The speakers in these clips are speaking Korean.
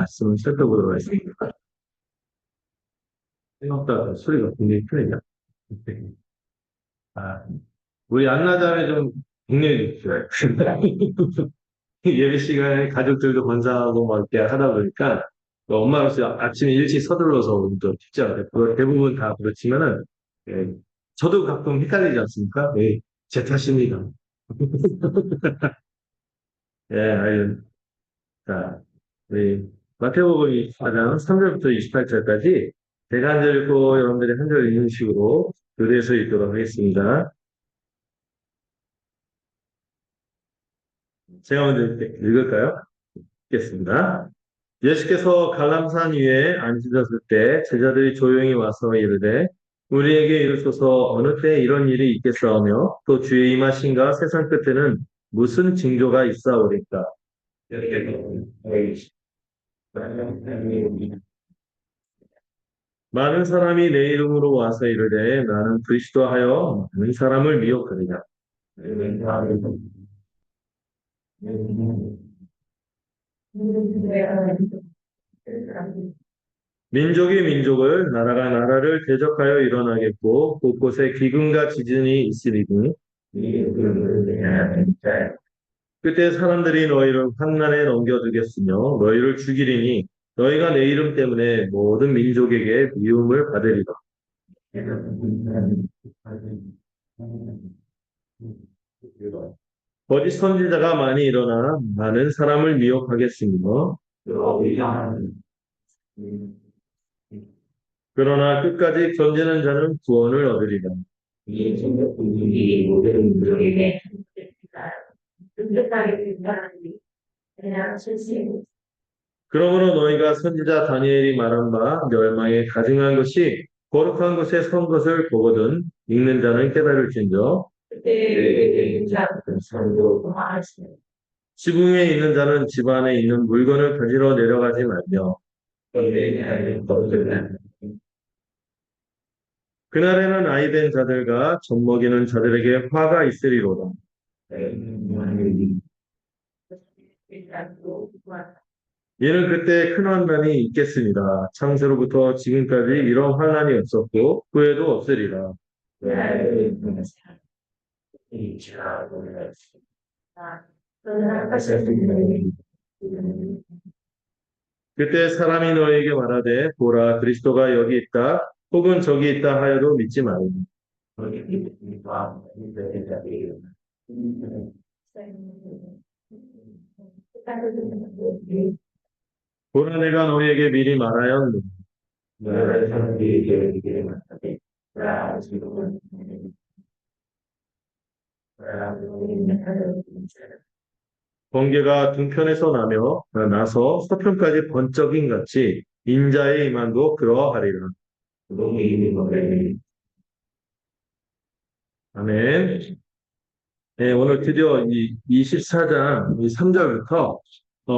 말씀을 살펴보도록 하겠습니다. 생각보다 소리가 굉장히 크네요. 아, 우리 안나자매 좀 격려해 주십시오. 예배 시간에 가족들도 권사하고 막 이렇게 하다 보니까 또 엄마로서 아침에 일찍 서둘러서 또 쉽지 않아요. 대부분 다 그렇지만은 예, 저도 가끔 헷갈리지 않습니까? 네, 제 탓입니다. 예, 아유, 자, 우리 마태복음 24장 3절부터 28절까지 제가 한 절 읽고 여러분들이 한 절 읽는 식으로 교대해서 읽도록 하겠습니다. 제가 먼저 읽을까요? 읽겠습니다. 예수께서 갈람산 위에 앉으셨을 때 제자들이 조용히 와서 이르되 우리에게 이르소서 어느 때 이런 일이 있겠사오며 또 주의 임하신가 세상 끝에는 무슨 징조가 있사오리까. 많은 사람이 내 이름으로 와서 이르되 나는 그리스도 하여 많은 사람을 미혹하리라. 민족이 민족을 나라가 나라를 대적하여 일어나겠고 곳곳에 기근과 지진이 있으리니 그때 사람들이 너희를 환난에 넘겨주겠으며 너희를 죽이리니 너희가 내 이름 때문에 모든 민족에게 미움을 받으리라. 거짓 선지자가 많이 일어나 많은 사람을 미혹하겠으며 그러나 끝까지 견디는 자는 구원을 얻으리라. 이 천국이 모든 민족에게 그러므로 너희가 선지자 다니엘이 말한 바 멸망에 가증한 것이 거룩한 곳에 선 것을 보거든 읽는 자는 깨달을진저 지붕에 있는 자는 집 안에 있는 물건을 가지러 내려가지 말며 그날에는 아이된 자들과 젖먹이는 자들에게 화가 있으리로다. 이는 그때 큰 환난이 있겠습니다. 창세로부터 지금까지 이런 환난이 없었고 후에도 없으리라. 그때 사람이 너에게 말하되 보라 그리스도가 여기 있다 혹은 저기 있다 하여도 믿지 말라. 보라 내가 너희에게 미리 말하였노니 번개가 등편에서 나서 서편까지 번쩍인 같이 인자의 임한도 그러하리라. 아멘. 네, 오늘 드디어 이 24장 3절부터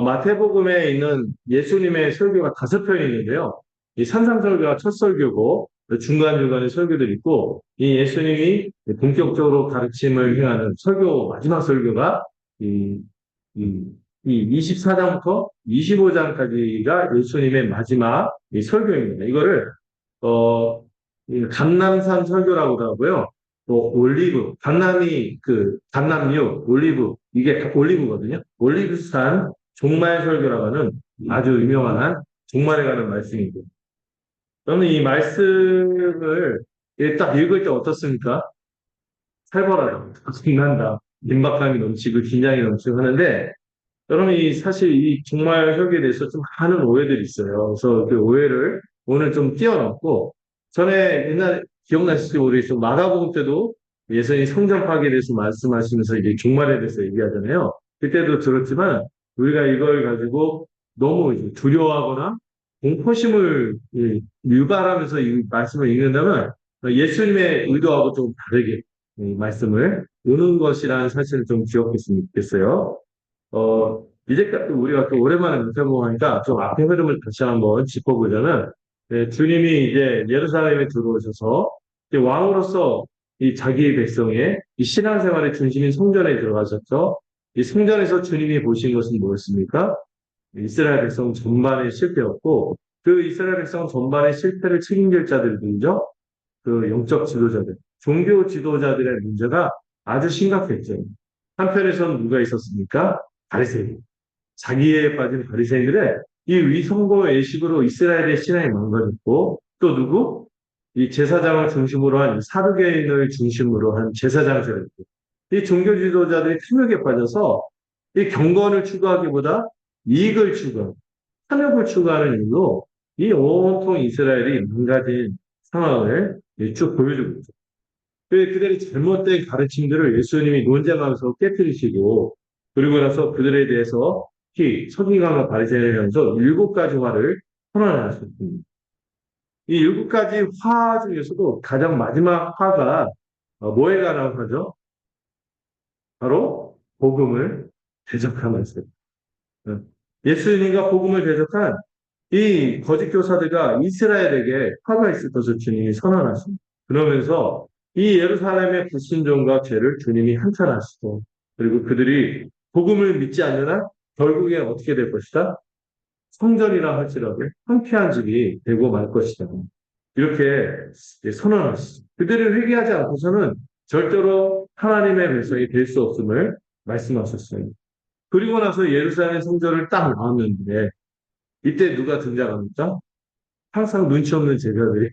마태복음에 있는 예수님의 설교가 5편이 있는데요. 이 산상설교가 첫 설교고 중간중간에 설교들이 있고 이 예수님이 본격적으로 가르침을 행하는 설교 마지막 설교가 이, 이, 이 24장부터 25장까지가 예수님의 마지막 이 설교입니다. 이거를 이 감남산 설교라고도 하고요. 또 올리브, 강남이 강남유, 올리브, 이게 올리브거든요. 올리브산 종말 설교라고 하는 아주 유명한 종말에 관한 말씀이고. 저는 이 말씀을 딱 읽을 때 어떻습니까? 살벌하다, 신난다, 긴박감이 넘치고 긴장이 넘치고 하는데, 여러분 사실 이 종말 설교에 대해서 좀 많은 오해들이 있어요. 그래서 그 오해를 오늘 좀 뛰어넘고, 전에 옛날 기억나실지 모르겠지만 마가복음 때도 예수님이 성전 파괴에 대해서 말씀하시면서 이제 종말에 대해서 얘기하잖아요. 그때도 들었지만 우리가 이걸 가지고 너무 이제 두려워하거나 공포심을 유발하면서 이 말씀을 읽는다면 예수님의 의도하고 좀 다르게 이 말씀을 보는 것이라는 사실을 좀 기억했으면 좋겠어요. 이제까지 우리가 또 오랜만에 문자보고 하니까 좀 앞의 흐름을 다시 한번 짚어보자면, 네, 주님이 이제 예루살렘에 들어오셔서 이제 왕으로서 이 자기의 백성의 이 신앙생활의 중심인 성전에 들어가셨죠. 이 성전에서 주님이 보신 것은 뭐였습니까? 이스라엘 백성 전반의 실패였고, 그 이스라엘 백성 전반의 실패를 책임질 자들이 누구죠? 그 영적 지도자들, 종교 지도자들의 문제가 아주 심각했죠. 한편에서는 누가 있었습니까? 바리새인. 자기에 빠진 바리새인들의 이 위선과 외식으로 이스라엘의 신앙이 망가졌고, 또 누구? 이 제사장을 중심으로 한 사두개인을 중심으로 한 제사장 세력. 이 종교 지도자들이 탐욕에 빠져서 이 경건을 추구하기보다 이익을 추구하고 탐욕을 추구하는 이유로 이 온통 이스라엘이 망가진 상황을 쭉 보여주고 있죠. 그들의 잘못된 가르침들을 예수님이 논쟁하면서 깨뜨리시고 그리고 나서 그들에 대해서 특히 서기관과 바리새인을 향해서 7가지 화를 선언하셨습니다. 이 7가지 화 중에서도 가장 마지막 화가 뭐에 관한 화죠? 바로 복음을 대적하면서 예수님과 복음을 대적한 이 거짓 교사들과 이스라엘에게 화가 있을 것을 주님이 선언하십니다. 그러면서 이 예루살렘의 불순종과 죄를 주님이 한탄하시고 그리고 그들이 복음을 믿지 않는 한 결국에 어떻게 될 것이다? 성전이라 할지라도 황폐한 집이 되고 말 것이다. 이렇게 선언하시죠. 그들을 회개하지 않고서는 절대로 하나님의 백성이 될 수 없음을 말씀하셨어요. 그리고 나서 예루살렘 성전을 딱 나왔는데 이때 누가 등장합니까? 항상 눈치 없는 제자들이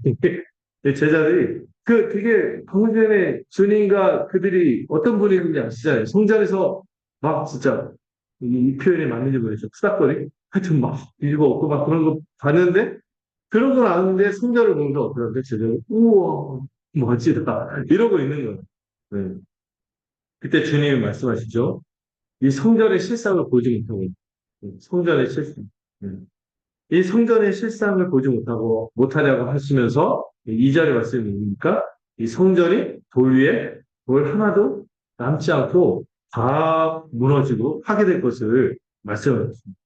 제자들이 그 되게 방금 전에 주님과 그들이 어떤 분인지 아시잖아요. 성전에서 막 진짜 이 표현이 맞는지 모르겠죠. 투닥거리 하여튼 막 일고 없고 막 그런 거 봤는데 그런 건 아는데 성전을 보면서 어떠한데 제자들이 우와 멋지다 이러고 있는 거예요. 네. 그때 주님이 말씀하시죠. 이 성전의 실상을 보지 못하고 성전의 실상. 이 성전의 실상을 보지 못하냐고 하시면서 이 절의 말씀이 뭡니까? 이 성전이 돌 위에 돌 하나도 남지 않고 다 무너지고 파괴될 것을 말씀하셨습니다.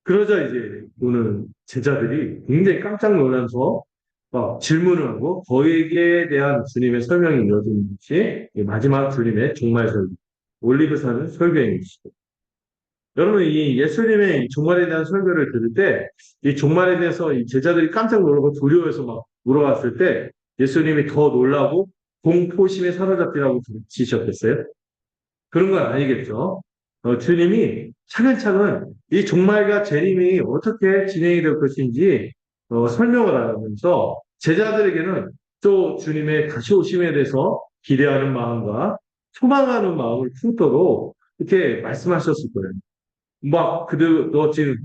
그러자 이제 오늘 제자들이 굉장히 깜짝 놀라서 막 질문을 하고 거기에 대한 주님의 설명이 이어진 것이 마지막 주님의 종말 설교, 올리브산의 설교인 것이죠. 여러분, 이 예수님의 종말에 대한 설교를 들을 때, 이 종말에 대해서 이 제자들이 깜짝 놀라고 두려워해서 막 물어봤을 때, 예수님이 더 놀라고 공포심에 사로잡히라고 지셨겠어요? 그런 건 아니겠죠. 주님이 차근차근 이 종말과 재림이 어떻게 진행이 될 것인지 설명을 하면서 제자들에게는 또 주님의 다시 오심에 대해서 기대하는 마음과 소망하는 마음을 품도록 이렇게 말씀하셨을 거예요. 막, 너 지금,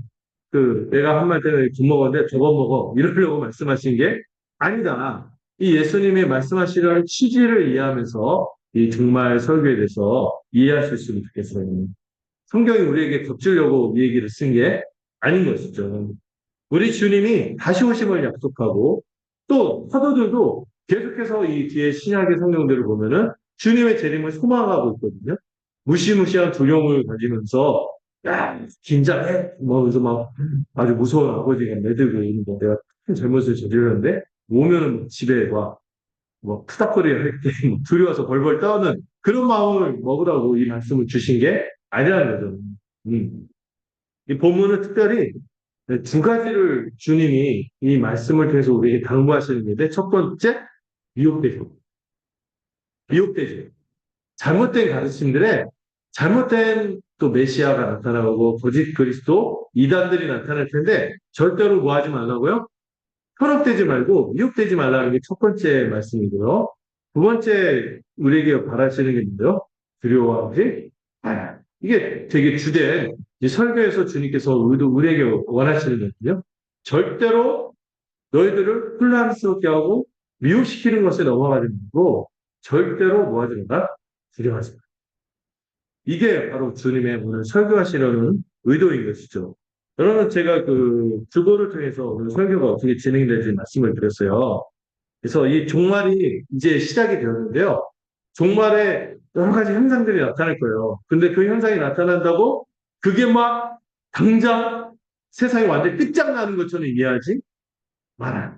내가 한 말 때문에 국 먹었는데 저거 먹어. 이러려고 말씀하신 게 아니다. 이 예수님의 말씀하시려는 취지를 이해하면서 이 종말 설교에 대해서 이해할 수 있으면 좋겠어요. 성경이 우리에게 덮치려고 이 얘기를 쓴 게 아닌 것이죠. 우리 주님이 다시 오심을 약속하고 또 사도들도 계속해서 이 뒤에 신약의 성경들을 보면은 주님의 재림을 소망하고 있거든요. 무시무시한 두려움을 가지면서 야 긴장해 뭐 그래서 막 아주 무서운 아버지가 내들고 있는데 내가 큰 잘못을 저질렀는데 오면은 뭐 집에 뭐 푸닥거리 할때 두려워서 벌벌 떠는 그런 마음을 먹으라고 이 말씀을 주신 게 아니라는 거죠. 이 본문은 특별히 두 가지를 주님이 이 말씀을 통해서 우리에게 당부하시는 건데 첫 번째 미혹되죠. 미혹되죠. 잘못된 가르침들에 잘못된 또 메시아가 나타나고 거짓 그리스도 이단들이 나타날 텐데 절대로 뭐 하지 말라고요? 현혹되지 말고 미혹되지 말라는 게 첫 번째 말씀이고요. 두 번째 우리에게 바라시는 게 뭐예요? 두려워하지 마라. 이게 되게 주된 설교에서 주님께서 우리에게 원하시는 거거든요. 절대로 너희들을 혼란스럽게 하고 미혹시키는 것에 넘어가지 말고 절대로 뭐 하지 마라? 두려워하지 마라. 이게 바로 주님의 오늘 설교하시려는 의도인 것이죠. 여러분, 제가 주보를 통해서 오늘 설교가 어떻게 진행될지 말씀을 드렸어요. 그래서 이 종말이 이제 시작이 되었는데요. 종말에 여러 가지 현상들이 나타날 거예요. 근데 그 현상이 나타난다고 그게 막 당장 세상이 완전히 끝장나는 것처럼 이해하지 마라.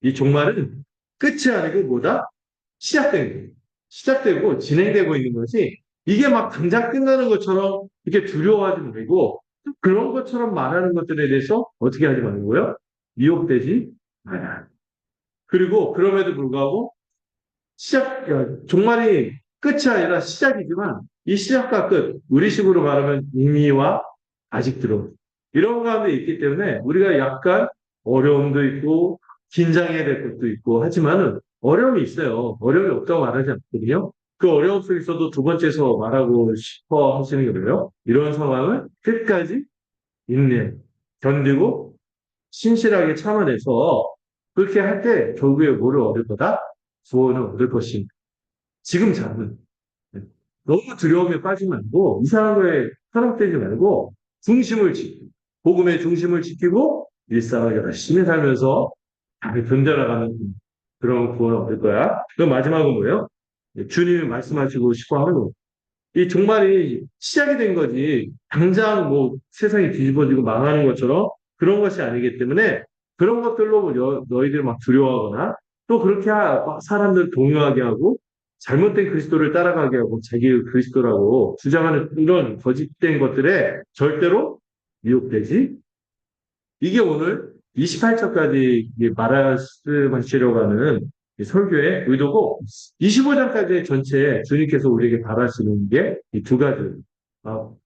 이 종말은 끝이 아니고 뭐다? 시작된 거예요. 시작되고 진행되고 있는 것이 이게 막 당장 끝나는 것처럼 이렇게 두려워하지 말고 그런 것처럼 말하는 것들에 대해서 어떻게 하지 말고요. 미혹되지 말아야. 그리고 그럼에도 불구하고 종말이 끝이 아니라 시작이지만 이 시작과 끝, 우리식으로 말하면 의미와 아직 들어. 이런 가운데 있기 때문에 우리가 약간 어려움도 있고 긴장해야 될 것도 있고 하지만은 어려움이 있어요. 어려움이 없다고 말하지 않거든요. 그 어려움 속에서도 두 번째서 말하고 싶어 하시는 게 뭐예요? 이런 상황을 끝까지 인내, 견디고 신실하게 참아내서 그렇게 할 때 결국에 뭐를 얻을 거다? 구원을 얻을 것입니다. 지금 잡는. 너무 두려움에 빠지지 말고 이상한 거에 현혹되지 말고 중심을 지키고 복음의 중심을 지키고 일상을 열심히 살면서 잘 견뎌나가는 그런 구원을 얻을 거야. 그럼 마지막은 뭐예요? 주님이 말씀하시고 싶어 하는 거. 이 종말이 시작이 된 거지. 당장 뭐 세상이 뒤집어지고 망하는 것처럼 그런 것이 아니기 때문에 그런 것들로 너희들 막 두려워하거나 또 그렇게 사람들 동요하게 하고 잘못된 그리스도를 따라가게 하고 자기의 그리스도라고 주장하는 이런 거짓된 것들에 절대로 미혹되지. 이게 오늘 28절까지 말씀하시려고 하는 설교의 의도고 25장까지의 전체에 주님께서 우리에게 바라시는 게 이 두 가지.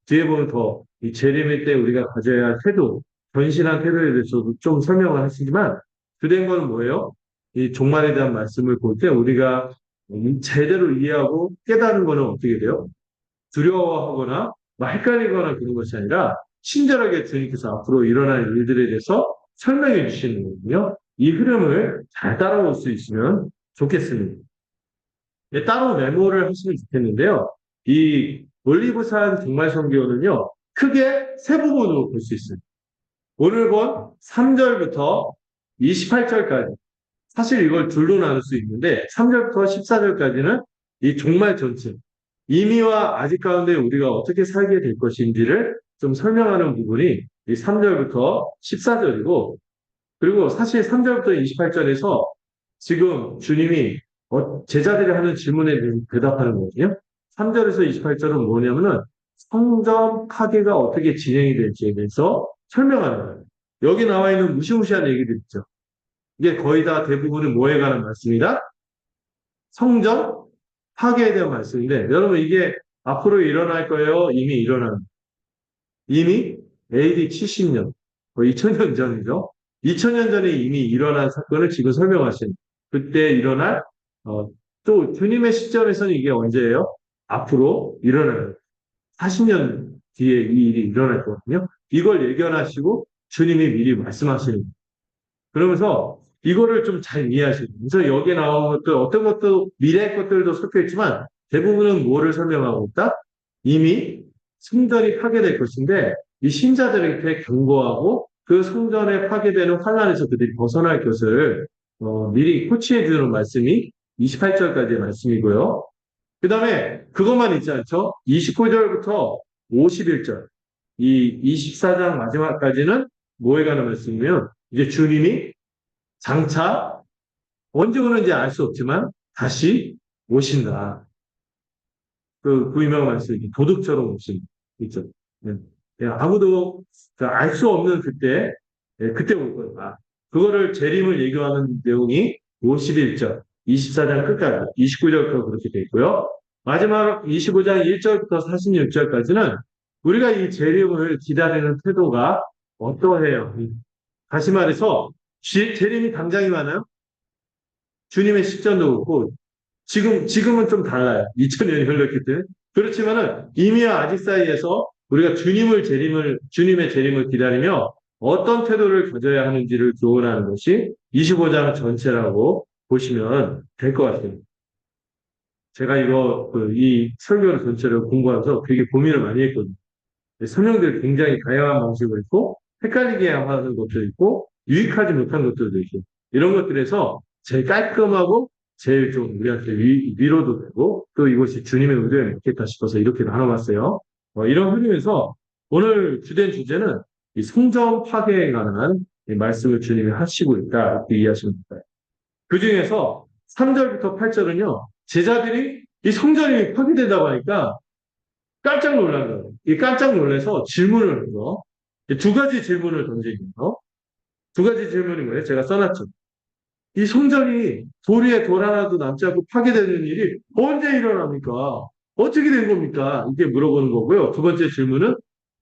뒤에 보면 더 이 재림일 때 우리가 가져야 할 태도, 변신한 태도에 대해서도 좀 설명을 하시지만 주된 건 뭐예요? 이 종말에 대한 말씀을 볼 때 우리가 제대로 이해하고 깨달은 거는 어떻게 돼요? 두려워하거나 헷갈리거나 그런 것이 아니라 친절하게 주님께서 앞으로 일어날 일들에 대해서 설명해 주시는 거거든요. 이 흐름을 잘 따라올 수 있으면 좋겠습니다. 네, 따로 메모를 하시면 좋겠는데요. 이 올리브산 종말 선교는요, 크게 세 부분으로 볼 수 있어요. 오늘 본 3절부터 28절까지. 사실 이걸 둘로 나눌 수 있는데 3절부터 14절까지는 이 종말 전체, 이미와 아직 가운데 우리가 어떻게 살게 될 것인지를 좀 설명하는 부분이 이 3절부터 14절이고 그리고 사실 3절부터 28절에서 지금 주님이 제자들이 하는 질문에 대답하는 거거든요. 3절에서 28절은 뭐냐면은 성전 파괴가 어떻게 진행이 될지에 대해서 설명하는 거예요. 여기 나와 있는 무시무시한 얘기들 있죠. 이게 거의 다 대부분은 뭐에 관한 말씀이다? 성전 파괴에 대한 말씀인데, 여러분 이게 앞으로 일어날 거예요? 이미 일어난, 이미 AD 70년, 거의 2000년 전이죠. 2000년 전에 이미 일어난 사건을 지금 설명하신, 그때 일어날, 또 주님의 시점에서는 이게 언제예요? 앞으로 일어나요. 40년 뒤에 이 일이 일어날 거거든요. 이걸 예견하시고 주님이 미리 말씀하시는 거예요. 그러면서 이거를 좀 잘 이해하시고, 그래서 여기에 나온 것들, 어떤 것도 미래의 것들도 섞여 있지만 대부분은 뭐를 설명하고 있다? 이미 성전이 파괴될 것인데 이 신자들에게 경고하고 그 성전에 파괴되는 환란에서 그들이 벗어날 것을 미리 코치해 주는 말씀이 28절까지의 말씀이고요. 그 다음에 그것만 있지 않죠? 29절부터 51절, 이 24장 마지막까지는 뭐에 관한 말씀이면 이제 주님이 장차 언제 오는지 알 수 없지만 다시 오신다. 그 유명한 말씀이 도둑처럼 오신 있죠. 예. 예, 아무도 알 수 없는 그때 그때 올 거다. 그거를 재림을 예고하는 내용이 51절, 24장 끝까지, 29절부터 그렇게 돼 있고요. 마지막 25장 1절부터 46절까지는 우리가 이 재림을 기다리는 태도가 어떠해요? 다시 말해서 재림이 당장이 많아요? 주님의 십전도 그렇고 지금은 좀 달라요. 2000년이 흘렀기 때문에. 그렇지만은 이미와 아직 사이에서 우리가 주님의 재림을 기다리며 어떤 태도를 가져야 하는지를 교훈하는 것이 25장 전체라고 보시면 될 것 같아요. 제가 이 설교를 전체를 공부하면서 되게 고민을 많이 했거든요. 설명들 굉장히 다양한 방식으로 있고, 헷갈리게 하는 것도 있고, 유익하지 못한 것들도 있고, 이런 것들에서 제일 깔끔하고, 제일 좀 우리한테 위로도 되고, 또 이것이 주님의 의도에 맞겠다 싶어서 이렇게 나눠봤어요. 이런 흐름에서 오늘 주된 주제는 이 성전 파괴에 관한 이 말씀을 주님이 하시고 있다. 이렇게 이해하시면 됩니다. 그 중에서 3절부터 8절은요, 제자들이 이 성전이 파괴된다고 하니까 깜짝 놀란 거예요. 이 깜짝 놀라서 질문을 해요. 두 가지 질문을 던지네요. 두 가지 질문이 뭐예요? 제가 써놨죠. 이 성전이 돌 위에 돌 하나도 남지 않고 파괴되는 일이 언제 일어납니까? 어떻게 된 겁니까? 이게 물어보는 거고요. 두 번째 질문은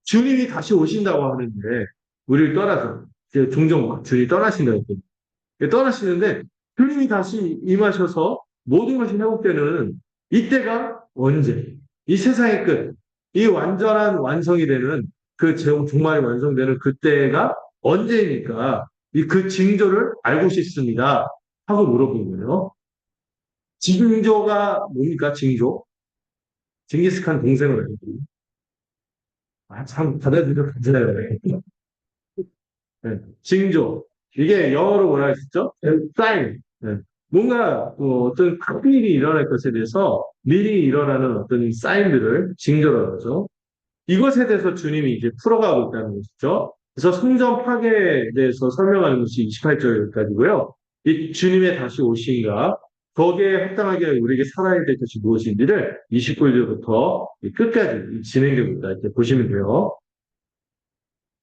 주님이 다시 오신다고 하는데 우리를 떠나서 이제 종종 주님이 떠나신다고 했거든요. 떠나시는데 주님이 다시 임하셔서 모든 것이 회복되는 이때가 언제? 이 세상의 끝, 이 완전한 완성이 되는 그 종말이 완성되는 그때가 언제입니까? 이 그 징조를 알고 싶습니다. 하고 물어본 거예요. 징조가 뭡니까? 징조? 징기스칸 동생을 알고. 아, 참 받아들여 괜찮아요. 네. 징조. 이게 영어로 뭐라 했었죠? 사인. 네. 뭔가 어떤 큰 일이 일어날 것에 대해서 미리 일어나는 어떤 사인들을 징조라고 하죠. 이것에 대해서 주님이 이제 풀어가고 있다는 것이죠. 그래서 성전 파괴에 대해서 설명하는 것이 28절까지고요. 이 주님의 다시 오신가, 거기에 합당하게 우리에게 살아야 될 것이 무엇인지를 29절부터 끝까지 진행되고 있다. 이렇게 보시면 돼요.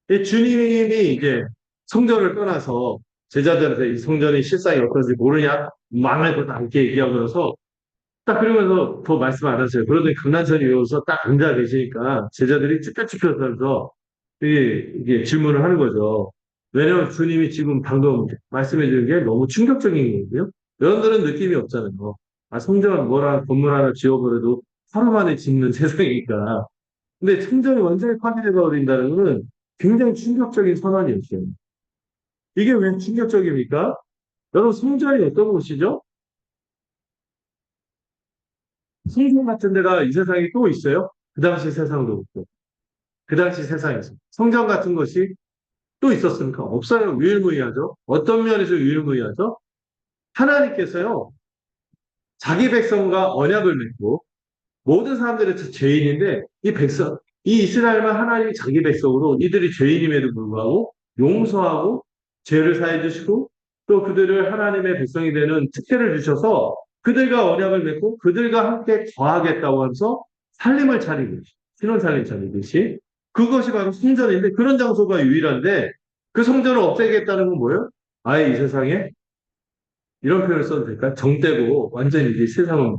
이 주님이 이제 성전을 떠나서 제자들한테 이 성전의 실상이 어떤지 모르냐? 망할 것 않게 얘기하면서 딱 그러면서 더 말씀 안 하세요. 그러더니 강난선이 외워서 딱 앉아 계시니까 제자들이 쭈뼛쭈뼛하면서 이게 질문을 하는 거죠. 왜냐면 주님이 지금 방금 말씀해 주는 게 너무 충격적인 거거든요. 여러분들은 느낌이 없잖아요. 아, 성전 뭐라 건물 하나 지어버려도 하루 만에 짓는 세상이니까. 근데 성전이 완전히 파괴되어 버린다는 것은 굉장히 충격적인 선언이었어요. 이게 왜 충격적입니까? 여러분, 성전이 어떤 곳이죠? 성전 같은 데가 이 세상에 또 있어요? 그 당시 세상도 없고. 그 당시 세상에서. 성전 같은 것이 또 있었습니까? 없어요. 유일무이하죠. 어떤 면에서 유일무이하죠? 하나님께서요, 자기 백성과 언약을 맺고, 모든 사람들이 다 죄인인데, 이 이스라엘만 하나님이 자기 백성으로 이들이 죄인임에도 불구하고 용서하고 죄를 사해 주시고 또 그들을 하나님의 백성이 되는 특혜를 주셔서 그들과 언약을 맺고 그들과 함께 거하겠다고 하면서 살림을 차리듯이, 신혼 살림 차리듯이 그것이 바로 성전인데 그런 장소가 유일한데 그 성전을 없애겠다는 건 뭐예요? 아예 이 세상에 이런 표현을 써도 될까요? 정떼고 완전히 이제 세상을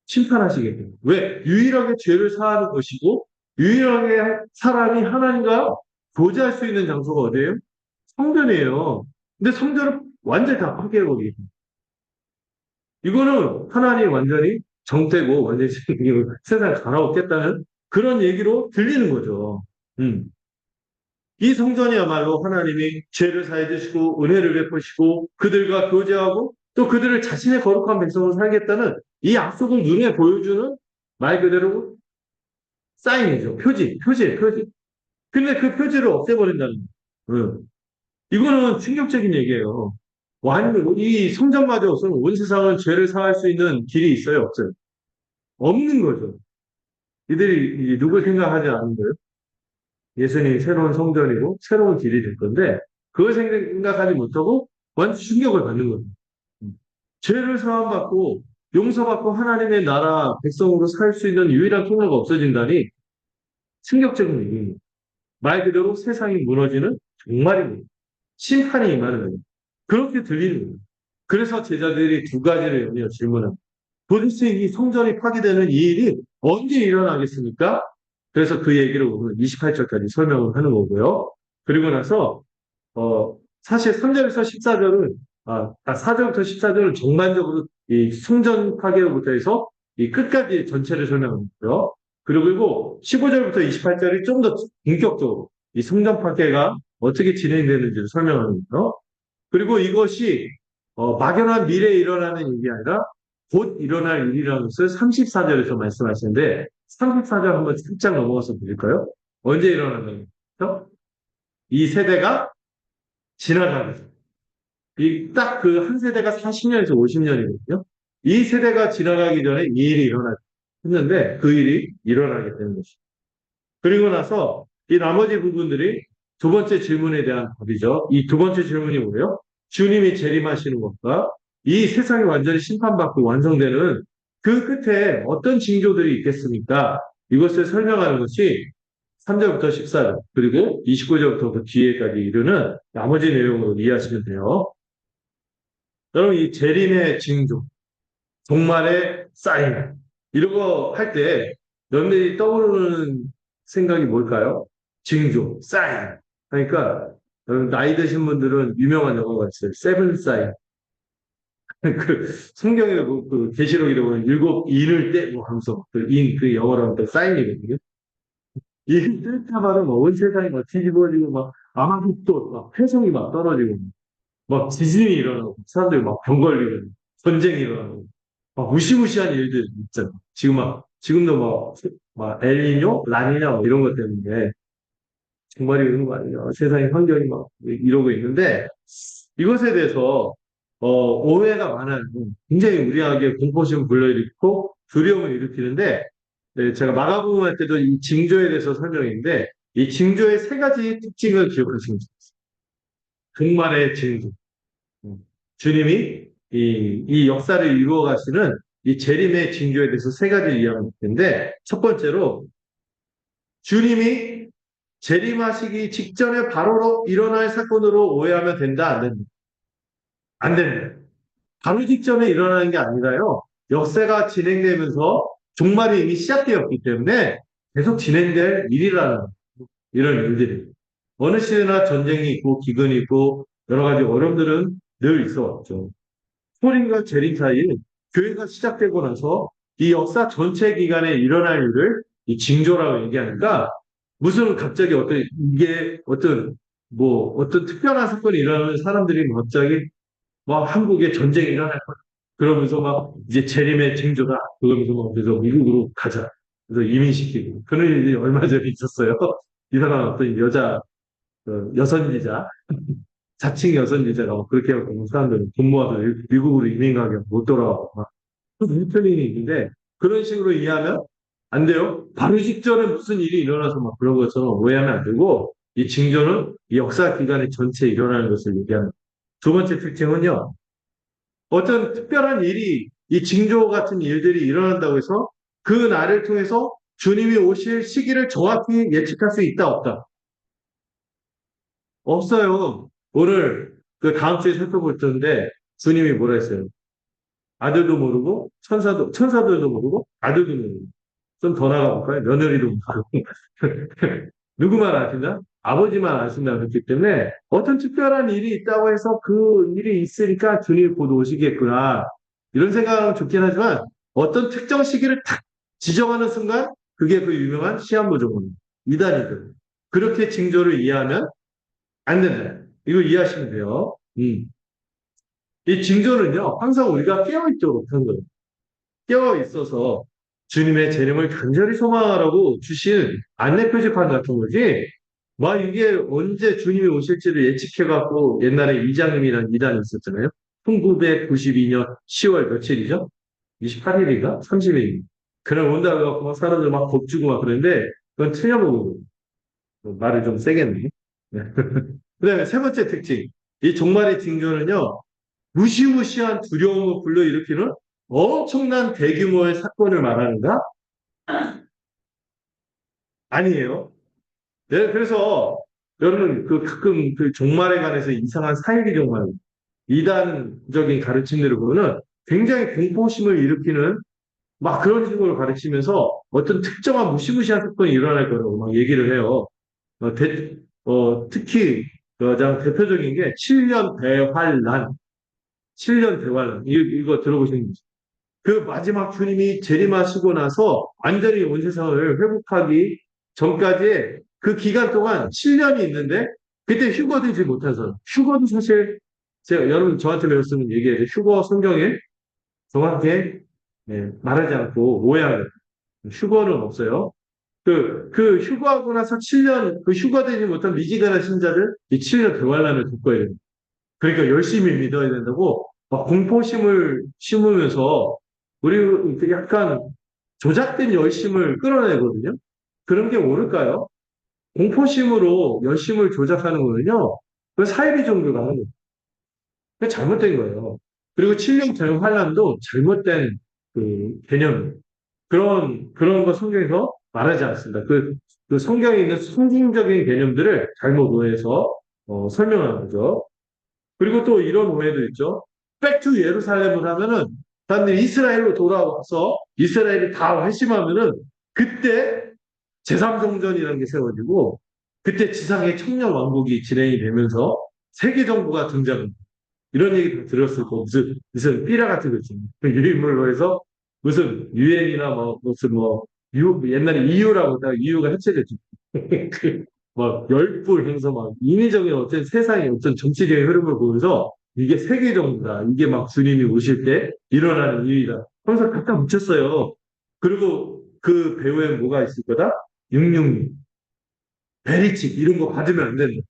심판하시겠다. 왜? 유일하게 죄를 사하는 것이고, 유일하게 사람이 하나님과 교제할 수 있는 장소가 어디예요? 성전이에요. 근데 성전을 완전히 다 파괴해버리고. 이거는 하나님이 완전히 정떼고, 완전히 세상을 갈아엎겠다는 그런 얘기로 들리는 거죠. 음. 이 성전이야말로 하나님이 죄를 사해 주시고 은혜를 베푸시고 그들과 교제하고 또 그들을 자신의 거룩한 백성으로 살겠다는 이 약속을 눈에 보여주는 말 그대로 사인이죠. 표지예요, 표지. 근데 그 표지를 없애버린다는 거예요. 이거는 충격적인 얘기예요. 이 성전마저 없으면 온 세상은 죄를 사할 수 있는 길이 있어요, 없어요? 없는 거죠. 이들이 누굴 생각하지 않은 거예요? 예수님이 새로운 성전이고 새로운 길이 될 건데 그걸 생각하지 못하고 완전 충격을 받는 거예요. 죄를 사함받고 용서받고 하나님의 나라 백성으로 살 수 있는 유일한 통로가 없어진다니 충격적인 얘기입니다. 말 그대로 세상이 무너지는 종말입니다. 심판이 임하는 거예요. 그렇게 들리는 거예요. 그래서 제자들이 두 가지를 연이어 질문합니다. 도대체 이 성전이 파괴되는 이 일이 언제 일어나겠습니까? 그래서 그 얘기를 오늘 28절까지 설명을 하는 거고요. 그리고 나서 사실 3절에서 14절은 4절부터 14절은 전반적으로 이 성전 파괴로부터 해서 이 끝까지 전체를 설명하고요. 그리고 15절부터 28절이 좀 더 본격적으로 이 성전 파괴가 어떻게 진행되는지를 설명하는 거예요. 그리고 이것이 막연한 미래에 일어나는 일이 아니라 곧 일어날 일이라는 것을 34절에서 말씀하시는데 34절 한번 살짝 넘어가서 보실까요? 언제 일어나는 거죠? 이 세대가 지나가는 거죠. 딱 그 한 세대가 40년에서 50년이거든요. 이 세대가 지나가기 전에 이 일이 일어났는데 그 일이 일어나게 되는 것이죠. 그리고 나서 이 나머지 부분들이 두 번째 질문에 대한 답이죠. 이 두 번째 질문이 뭐예요? 주님이 재림하시는 것과 이 세상이 완전히 심판받고 완성되는 그 끝에 어떤 징조들이 있겠습니까? 이것을 설명하는 것이 3절부터 14절, 그리고 29절부터 그 뒤에까지 이르는 나머지 내용으로 이해하시면 돼요. 여러분, 이 재림의 징조, 종말의 사인, 이런 거 할 때, 여러분들이 떠오르는 생각이 뭘까요? 징조, 사인. 그러니까, 여러분, 나이 드신 분들은 유명한 영화가 있어요. 세븐 사인. 그, 성경에 그 계시록이라고 하는 일곱 인을 떼고 하면서, 그 영어로 하면 사인이거든요. 이 뜰까봐는 온 세상이 막 뒤집어지고, 막, 아마겟돈, 막, 회성이 막 떨어지고, 막 지진이 일어나고, 사람들이 막 병 걸리고, 전쟁이 일어나고, 막 무시무시한 일들 있잖아. 지금도 막 엘니뇨, 라니냐, 뭐 이런 것 때문에 정말이 그런 거 아니냐. 세상의 환경이 막 이러고 있는데, 이것에 대해서, 오해가 많아요. 굉장히 우리에게 공포심을 불러일으키고, 두려움을 일으키는데, 네, 제가 마가복음 할 때도 이 징조에 대해서 설명했는데, 이 징조의 세 가지 특징을 기억하시면 좋겠어요. 종말의 징조. 음. 주님이 이 역사를 이루어 가시는 이 재림의 징조에 대해서 세 가지를 이야기할 텐데, 첫 번째로, 주님이 재림하시기 직전에 바로 일어날 사건으로 오해하면 된다, 안 된다? 안 된다. 바로 직전에 일어나는 게 아니라요, 역사가 진행되면서 종말이 이미 시작되었기 때문에 계속 진행될 일이라는 이런 일들이. 어느 시대나 전쟁이 있고, 기근이 있고, 여러 가지 어려움들은 늘 있어 왔죠. 소림과 재림 사이에 교회가 시작되고 나서 이 역사 전체 기간에 일어날 일을 이 징조라고 얘기하니까 무슨 갑자기 이게 어떤 특별한 사건이 일어나면 사람들이 갑자기 막 한국에 전쟁이 일어날 거야. 그러면서 막 이제 재림의 징조다. 그러면서 막 그래서 미국으로 가자. 그래서 이민시키고. 그런 일이 얼마 전에 있었어요. 이상한 어떤 여선지자, 자칭 여선지자가 막 그렇게 하고 사람들은 돈 모아서 미국으로 이민 가게 못 돌아가고 막 불편이 있는데 그런 식으로 이해하면 안 돼요. 바로 직전에 무슨 일이 일어나서 막 그런 것처럼 오해하면 안 되고 이 징조는 이 역사 기간에 전체에 일어나는 것을 얘기하는 두 번째 특징은요. 어떤 특별한 일이 이 징조 같은 일들이 일어난다고 해서 그 날을 통해서 주님이 오실 시기를 정확히 예측할 수 있다 없다. 없어요. 오늘 그 다음 주에 살펴볼 텐데 주님이 뭐라 했어요? 아들도 모르고 천사들도 모르고 아들도 모르고 좀 더 나가볼까요? 며느리도 모르고 누구만 아시나? 아버지만 아신다 그랬기 때문에 어떤 특별한 일이 있다고 해서 그 일이 있으니까 주님이 곧 오시겠구나 이런 생각은 좋긴 하지만 어떤 특정 시기를 탁 지정하는 순간 그게 그 유명한 시한부조입니다. 이단이들 그렇게 징조를 이해하면 안 된다. 이거 이해하시면 돼요. 이 징조는요 항상 우리가 깨어있도록 한 거예요. 깨어 있어서 주님의 재림을 간절히 소망하라고 주신 안내 표지판 같은 거지. 막 이게 언제 주님이 오실지를 예측해갖고 옛날에 이장님이라는 이단이 있었잖아요. 1992년 10월 며칠이죠? 28일인가? 30일. 그날 온다고 해갖고 막 사람들 막 겁주고 막 그러는데 그건 틀려보고 말을 좀 세겠네. 네. 그다음에 세 번째 특징. 이 종말의 징조는요. 무시무시한 두려움을 불러일으키는 엄청난 대규모의 사건을 말하는가? 아니에요. 네, 그래서 여러분 그 가끔 그 종말에 관해서 이상한 사이비 종말, 이단적인 가르침들을 보면은 굉장히 공포심을 일으키는 막 그런 식으로 가르치면서 어떤 특정한 무시무시한 사건이 일어날 거라고 막 얘기를 해요. 특히 가장 대표적인 게 7년 대환란, 7년 대환란 이거 들어보신 분 그 마지막 주님이 재림하시고 나서 완전히 온 세상을 회복하기 전까지 그 기간 동안 7년이 있는데 그때 휴거 되지 못한 사람. 휴거도 사실 제가 여러분 저한테 배웠으면 얘기해요. 휴거 성경에 정확히 말하지 않고 오해하는 휴거는 없어요. 그 휴거하고 나서 7년 그 휴거되지 못한 미지근한 신자들 이 7년 대환란을 겪어야 돼요. 그러니까 열심히 믿어야 된다고 막 공포심을 심으면서 우리 약간 조작된 열심을 끌어내거든요. 그런 게 옳을까요? 공포심으로 열심을 조작하는 거는요. 그 사이비 종교가 하는 거예요. 그게 잘못된 거예요. 그리고 7년 전용 환란도 잘못된 그 개념 그런 거 성경에서 말하지 않습니다. 그 성경에 있는 상징적인 개념들을 잘못 오해해서 설명하는 거죠. 그리고 또 이런 오해도 있죠. 백투 예루살렘을 하면은 사람들이 이스라엘로 돌아와서 이스라엘이 다 회심하면은 그때 제3성전이라는 게 세워지고 그때 지상의 청년 왕국이 진행이 되면서 세계 정부가 등장합니다. 이런 얘기 들었을 거 무슨 삐라 같은 거 있죠. 그 유인물로 해서 무슨 유엔이나 뭐 무슨 뭐 옛날에 이유라고 다 이유가 해체됐죠. 그막 열불 행사 막 인위적인 어떤 세상의 어떤 정치적인 흐름을 보면서 이게 세계 정부다. 이게 막 주님이 오실 때 일어나는 일이다. 항상 갖다 붙였어요. 그리고 그 배후에 뭐가 있을 거다? 666, 베리칙 이런 거 받으면 안 된다.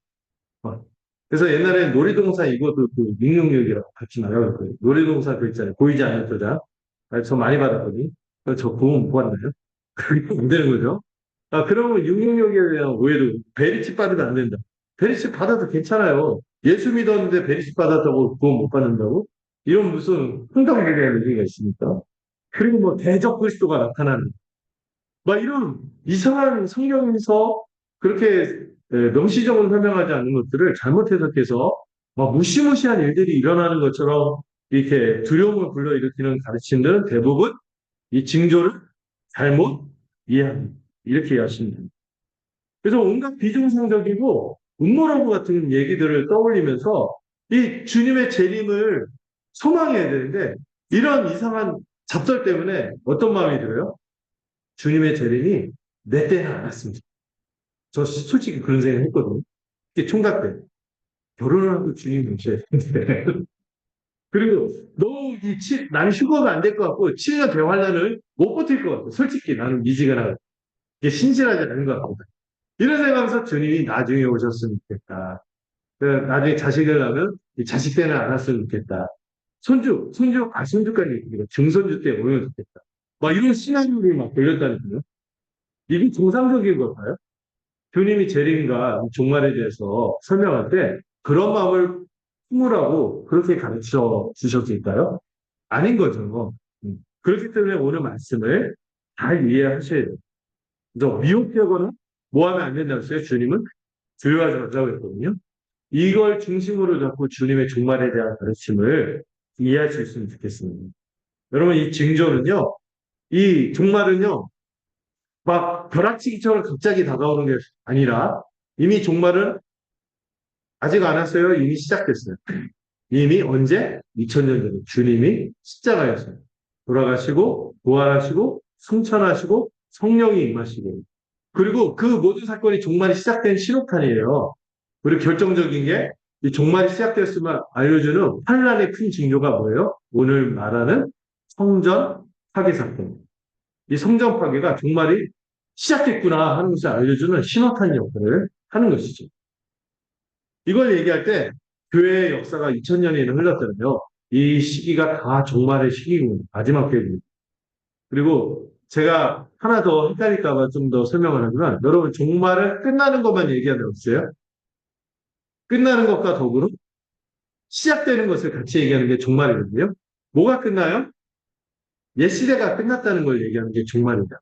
어. 그래서 옛날에 놀이동산 이것도 그 666이라고 받지 말아요. 그 놀이동산 그 있잖아요. 보이지 않는 도장. 아, 저 많이 받았거든요. 저 그거 못 받나요? 그게 안 되는 거죠. 아, 그러면 666에 대한 오해도 베리칩 받으면 안 된다. 베리칩 받아도 괜찮아요. 예수 믿었는데 베리칩 받았다고 그거 못 받는다고? 이런 무슨 흥정대결 얘기가 있습니까? 그리고 뭐 대적 그리스도가 나타나는 막 이런 이상한 성경에서 그렇게 명시적으로 설명하지 않는 것들을 잘못 해석해서 막 무시무시한 일들이 일어나는 것처럼 이렇게 두려움을 불러일으키는 가르침들은 대부분 이 징조를 잘못 이해합니다. 이렇게 이해하십니다. 그래서 온갖 비정상적이고 음모론과 같은 얘기들을 떠올리면서 이 주님의 재림을 소망해야 되는데 이런 이상한 잡설 때문에 어떤 마음이 들어요? 주님의 재림이 내 때는 안 왔습니다. 저 솔직히 그런 생각 했거든요. 이게 총각 때. 결혼을 하고 주님 모셔야 되는데. 그리고 너무 나는 휴거가 안 될 것 같고, 7년 대환란을 못 버틸 것 같고, 솔직히 나는 미지근하고, 이게 신실하지 않은 것 같고. 이런 생각하면서 주님이 나중에 오셨으면 좋겠다. 나중에 자식을 낳으면 이 자식 때는 안 왔으면 좋겠다. 손주까지 얘기해요. 증손주 때 오면 좋겠다. 막 이런 시나리오를 막 돌렸다는 거예요. 이게 정상적인 걸까요? 교님이 재림과 종말에 대해서 설명할 때 그런 마음을 품으라고 그렇게 가르쳐 주셨을까요? 아닌 거죠. 그렇기 때문에 오늘 말씀을 잘 이해하셔야 돼요. 그래서 미혹하거나 뭐 하면 안 된다고 했어요? 주님은 두려워하지 말라고 했거든요. 이걸 중심으로 잡고 주님의 종말에 대한 가르침을 이해할 수 있으면 좋겠습니다. 여러분, 이 징조는요, 이 종말은요, 막 벼락치기처럼 갑자기 다가오는 게 아니라 이미 종말은 아직 안 왔어요. 이미 시작됐어요. 이미 언제? 2000년 전에 주님이 십자가였어요. 돌아가시고 부활하시고 승천하시고 성령이 임하시고 그리고 그 모든 사건이 종말이 시작된 신호탄이에요. 그리고 결정적인 게 이 종말이 시작됐으면 알려주는 환란의 큰 징조가 뭐예요? 오늘 말하는 성전 파괴 사건. 이 성전 파괴가 종말이 시작됐구나 하는 것을 알려주는 신호탄 역할을 하는 것이죠. 이걸 얘기할 때 교회의 역사가 2000년이 흘렀잖아요. 이 시기가 다 종말의 시기입니다. 마지막 때입니다. 그리고 제가 하나 더 헷갈릴까봐 좀 더 설명을 하지만 여러분 종말은 끝나는 것만 얘기하는 없어요. 끝나는 것과 더불어 시작되는 것을 같이 얘기하는 게 종말이거든요. 뭐가 끝나요? 옛 시대가 끝났다는 걸 얘기하는 게 종말이다.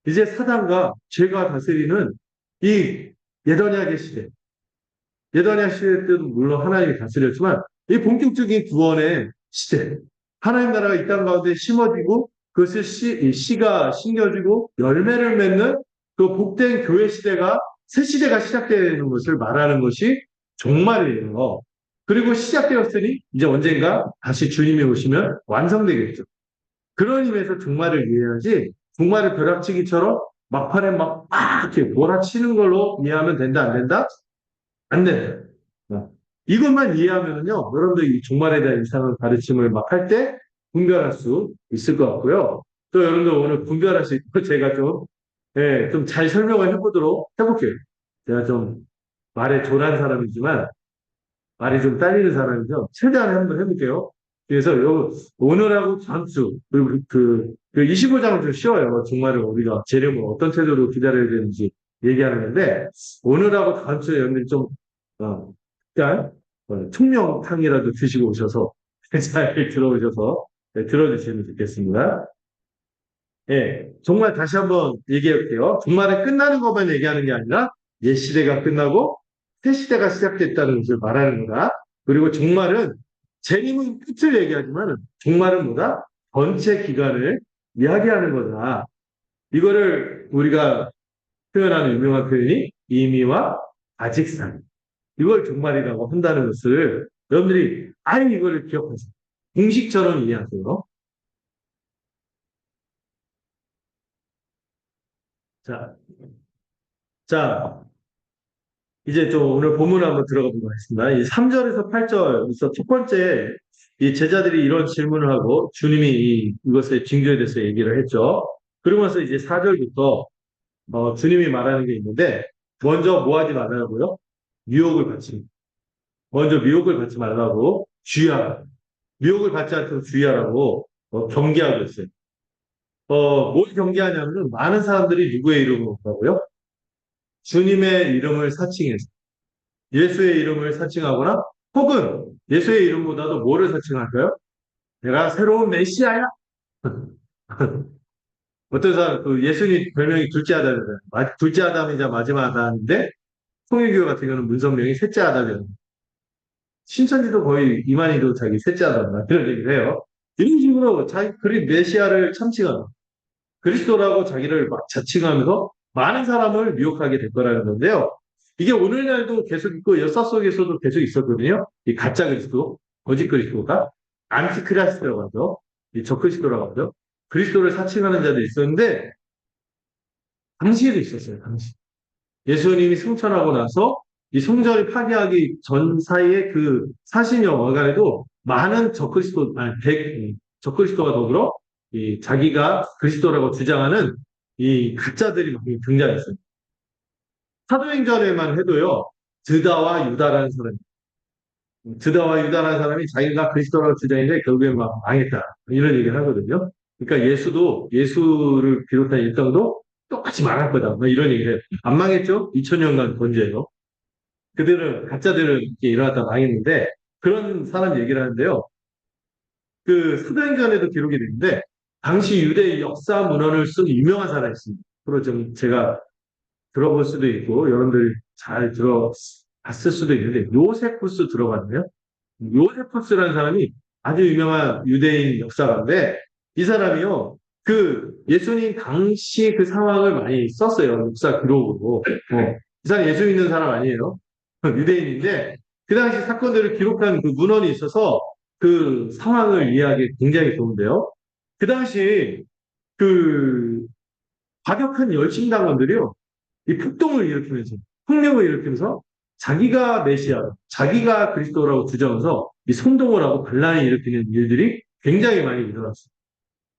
이제 사단과 죄가 다스리는 이 예더니아의 시대, 예더니아 시대 때도 물론 하나님이 다스렸지만 이 본격적인 구원의 시대, 하나님 나라가 이 땅 가운데 심어지고 그것을 씨가 심겨지고 열매를 맺는 그 복된 교회 시대가 새 시대가 시작되는 것을 말하는 것이 종말이에요. 그리고 시작되었으니 이제 언젠가 다시 주님이 오시면 완성되겠죠. 그런 의미에서 종말을 이해하지 종말을 벼락치기처럼 막판에 막 이렇게 몰아치는 걸로 이해하면 된다 안 된다? 안 된다. 이것만 이해하면요, 여러분들 이 종말에 대한 이상한 가르침을 막 할 때 분별할 수 있을 것 같고요. 또 여러분들 오늘 분별할 수 있고 제가 좀, 예, 좀 잘 설명을 해보도록 해볼게요. 제가 좀 말에 조란 사람이지만 말이 좀 딸리는 사람이죠. 최대한 한번 해볼게요. 그래서 오늘하고 다음 주, 그리고 그 25장은 좀 쉬워요. 종말을 우리가 재림을 어떤 태도로 기다려야 되는지 얘기하는 건데, 오늘하고 다음 주에 여러분들이 좀, 일단, 총명탕이라도 드시고 오셔서, 잘 들어오셔서, 네, 들어주시면 좋겠습니다. 예, 정말 다시 한번 얘기할게요. 종말은 끝나는 것만 얘기하는 게 아니라 옛 시대가 끝나고 새 시대가 시작됐다는 것을 말하는 거다. 그리고 종말은 재림은 끝을 얘기하지만 종말은 뭐다? 전체 기간을 이야기하는 거다. 이거를 우리가 표현하는 유명한 표현이 이미와 아직상. 이걸 종말이라고 한다는 것을 여러분들이 아예 이거를 기억하세요. 공식처럼 이해하세요. 자, 자, 이제 좀 오늘 본문 한번 들어가 보도록 하겠습니다. 이 3절에서 8절에서 첫 번째 이 제자들이 이런 질문을 하고 주님이 이것의 징조에 대해서 얘기를 했죠. 그러고 나서 이제 4절부터 주님이 말하는 게 있는데 먼저 뭐 하지 말라고요? 유혹을 받지. 먼저 미혹을 받지 말라고 주의하라. 미혹을 받지 않도록 주의하라고 경계하고 있어요. 뭘 경계하냐면 많은 사람들이 누구의 이름으로 온다고요? 주님의 이름을 사칭해서 예수의 이름을 사칭하거나 혹은 예수의 이름보다도 뭐를 사칭할까요? 내가 새로운 메시아야. 어떤 사람 그 예수님 별명이 둘째 아담이잖아요. 둘째 아담이자 마지막 아담인데 통일교회 같은 경우는 문성명이 셋째 아담이에요. 신천지도 거의 이만희도 자기 셋째 아담이다 그런 얘기를 해요. 이런 식으로 자기 그리 메시아를 참칭하는 그리스도라고 자기를 막 자칭하면서 많은 사람을 미혹하게 될 거라는 건데요. 이게 오늘날도 계속 있고 역사 속에서도 계속 있었거든요. 이 가짜 그리스도, 거짓 그리스도가 안티크리스트라고 하죠. 이 적그리스도라고 하죠. 그리스도를 사칭하는 자들이 있었는데 당시에도 있었어요. 당시. 예수님이 승천하고 나서 이 성전을 파괴하기 전 사이에 그 40여월간에도 많은 적그리스도, 아니, 적그리스도가 더불어 이 자기가 그리스도라고 주장하는 이 가짜들이 많이 등장했어요. 사도행전에만 해도요, 드다와 유다라는 사람이, 드다와 유다라는 사람이 자기가 그리스도라고 주장했는데 결국에 막 망했다. 이런 얘기를 하거든요. 그러니까 예수를 비롯한 일당도 똑같이 망할 거다. 뭐 이런 얘기를 해요. 안 망했죠? 2000년간 번제예요. 그들은 가짜들은 이렇게 일어났다 망했는데 그런 사람 얘기를 하는데요. 그 사도행전에도 기록이 되는데 당시 유대 역사 문헌을 쓴 유명한 사람이 있습니다. 그리고 좀 제가 들어볼 수도 있고 여러분들이 잘 들어봤을 수도 있는데 요세푸스 들어봤나요? 요세푸스라는 사람이 아주 유명한 유대인 역사가인데 이 사람이요. 그 예수님 당시 그 상황을 많이 썼어요. 역사 기록으로. 이 사람 예수 믿는 사람 아니에요. 유대인인데 그 당시 사건들을 기록한 그 문헌이 있어서 그 상황을 이해하기 굉장히 좋은데요. 그 당시 그 과격한 열심당원들이요. 이 폭동을 일으키면서 혁명을 일으키면서 자기가 메시아, 자기가 그리스도라고 주장해서 이 선동을 하고 반란을 일으키는 일들이 굉장히 많이 일어났어요.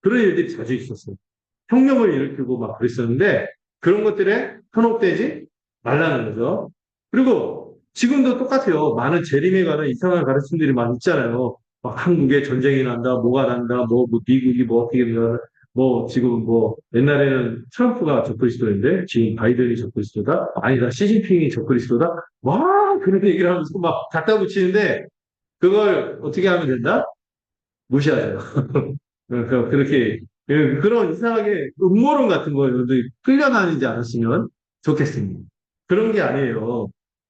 그런 일들이 자주 있었어요. 혁명을 일으키고 막 그랬었는데 그런 것들에 현혹되지 말라는 거죠. 그리고 지금도 똑같아요. 많은 재림에 관한 이상한 가르침들이 많이 있잖아요. 막 한국에 전쟁이 난다, 뭐가 난다, 뭐 미국이 뭐 어떻게 된다, 뭐 지금 뭐 옛날에는 트럼프가 적그리스도인데 지금 바이든이 적그리스도다, 아니다 시진핑이 적그리스도다, 와 그런 얘기를 하면서 막 갖다 붙이는데 그걸 어떻게 하면 된다? 무시하죠. 그렇게 그런 이상하게 음모론 같은 거 여러분들이 끌려다니지 않았으면 좋겠습니다. 그런 게 아니에요.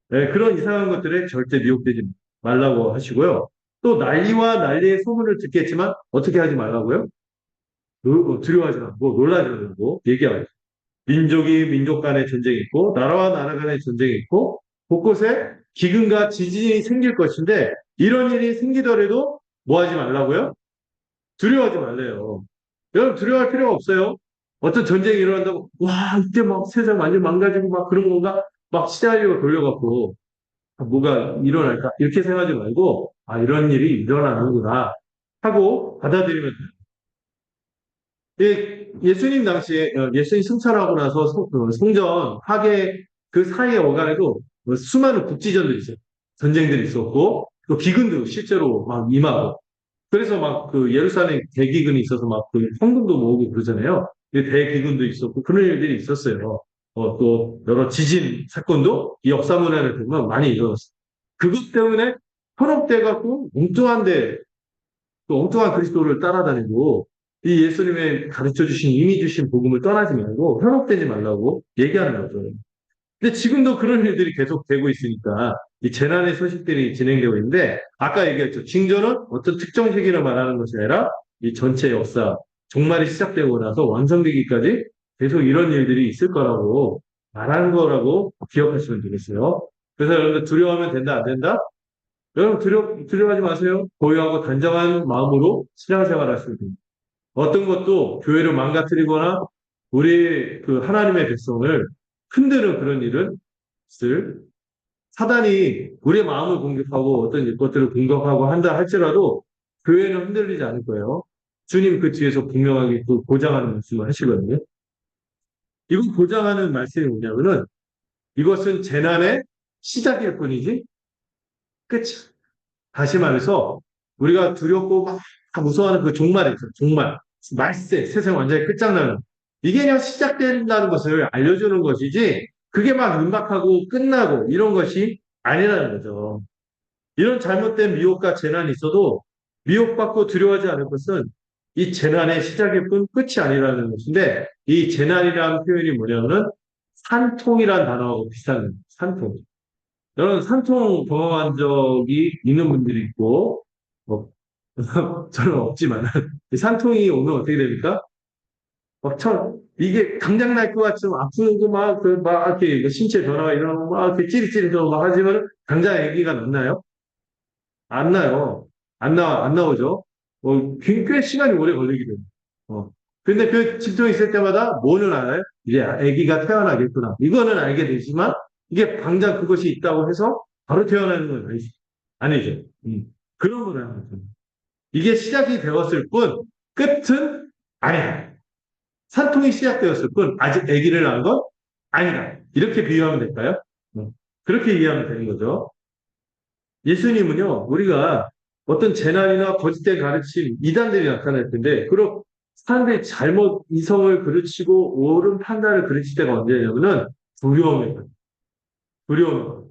네, 그런 이상한 것들에 절대 미혹되지 말라고 하시고요. 또 난리와 난리의 소문을 듣겠지만 어떻게 하지 말라고요? 두려워하지 말고 놀라지 말고 얘기하고 민족이 민족 간의 전쟁이 있고 나라와 나라 간의 전쟁이 있고 곳곳에 기근과 지진이 생길 것인데 이런 일이 생기더라도 뭐 하지 말라고요? 두려워하지 말래요. 여러분 두려워할 필요가 없어요. 어떤 전쟁이 일어난다고 와 이때 막 세상 완전 망가지고 막 그런 건가 막 시나리오가 돌려갖고 뭐가 일어날까 이렇게 생각하지 말고 아 이런 일이 일어나는구나 하고 받아들이면 돼요. 예수님 당시에 예수님 승천하고 나서 성전 파괴 그 사이의 어간에도 뭐 수많은 국지전들이 있어요. 전쟁들이 있었고 또 기근도 실제로 막 임하고 그래서 막 그 예루살렘 대기근이 있어서 막 그 헌금도 모으고 그러잖아요. 대기근도 있었고 그런 일들이 있었어요. 또 여러 지진 사건도 이 역사 문화를 보면 많이 일어났어요. 그것 때문에 현혹돼 갖고 엉뚱한 그리스도를 따라다니고 이 예수님의 가르쳐 주신, 이미 주신 복음을 떠나지 말고 현혹되지 말라고 얘기하는 거죠. 근데 지금도 그런 일들이 계속 되고 있으니까 이 재난의 소식들이 진행되고 있는데 아까 얘기했죠. 징조는 어떤 특정 시기를 말하는 것이 아니라 이 전체 역사, 종말이 시작되고 나서 완성되기까지 계속 이런 일들이 있을 거라고 말하는 거라고 기억하시면 되겠어요. 그래서 여러분들 두려워하면 된다, 안 된다? 여러분 두려워하지 마세요. 고요하고 단정한 마음으로 신앙생활 하시면 됩니다. 어떤 것도 교회를 망가뜨리거나 우리 그 하나님의 백성을 흔드는 그런 일은 있을 사단이 우리의 마음을 공격하고 어떤 것들을 공격하고 한다 할지라도 교회는 흔들리지 않을 거예요. 주님 그 뒤에서 분명하게 그 보장하는 말씀을 하시거든요. 이건 보장하는 말씀이 뭐냐면은 이것은 재난의 시작일 뿐이지 끝이. 다시 말해서 우리가 두렵고 막 무서워하는 그 종말 있죠. 종말. 말세. 세상 완전히 끝장나는. 이게 그냥 시작된다는 것을 알려주는 것이지 그게 막 임박하고 끝나고 이런 것이 아니라는 거죠. 이런 잘못된 미혹과 재난이 있어도 미혹받고 두려워하지 않을 것은 이 재난의 시작일 뿐 끝이 아니라는 것인데 이 재난이라는 표현이 뭐냐면은 산통이라는 단어하고 비슷한 거예요. 산통. 여러분 산통 경험한 적이 있는 분들이 있고 뭐 저는 없지만 이 산통이 오면 어떻게 됩니까? 이게 당장 날 것 같지만 아프고 막, 막 이렇게 신체 변화가 일어나고 막 이렇게 찌릿찌릿하고 막 하지만 당장 아기가 났나요? 안 나요. 안 나오죠. 꽤 시간이 오래 걸리기도 해요. 어. 근데 그 집중이 있을 때마다 뭐는 알아요? 이제 아기가 태어나겠구나. 이거는 알게 되지만 이게 당장 그것이 있다고 해서 바로 태어나는 건 아니죠. 아니죠. 그런 거는 아니죠. 이게 시작이 되었을 뿐 끝은 아니다. 산통이 시작되었을 뿐 아직 아기를 낳은 건 아니다. 이렇게 비유하면 될까요? 그렇게 이해하면 되는 거죠. 예수님은요, 우리가 어떤 재난이나 거짓된 가르침, 이단들이 나타날 텐데, 그런 사람들이 잘못 이성을 그르치고 옳은 판단을 그르칠 때가 언제냐면은 두려움이에요. 두려움.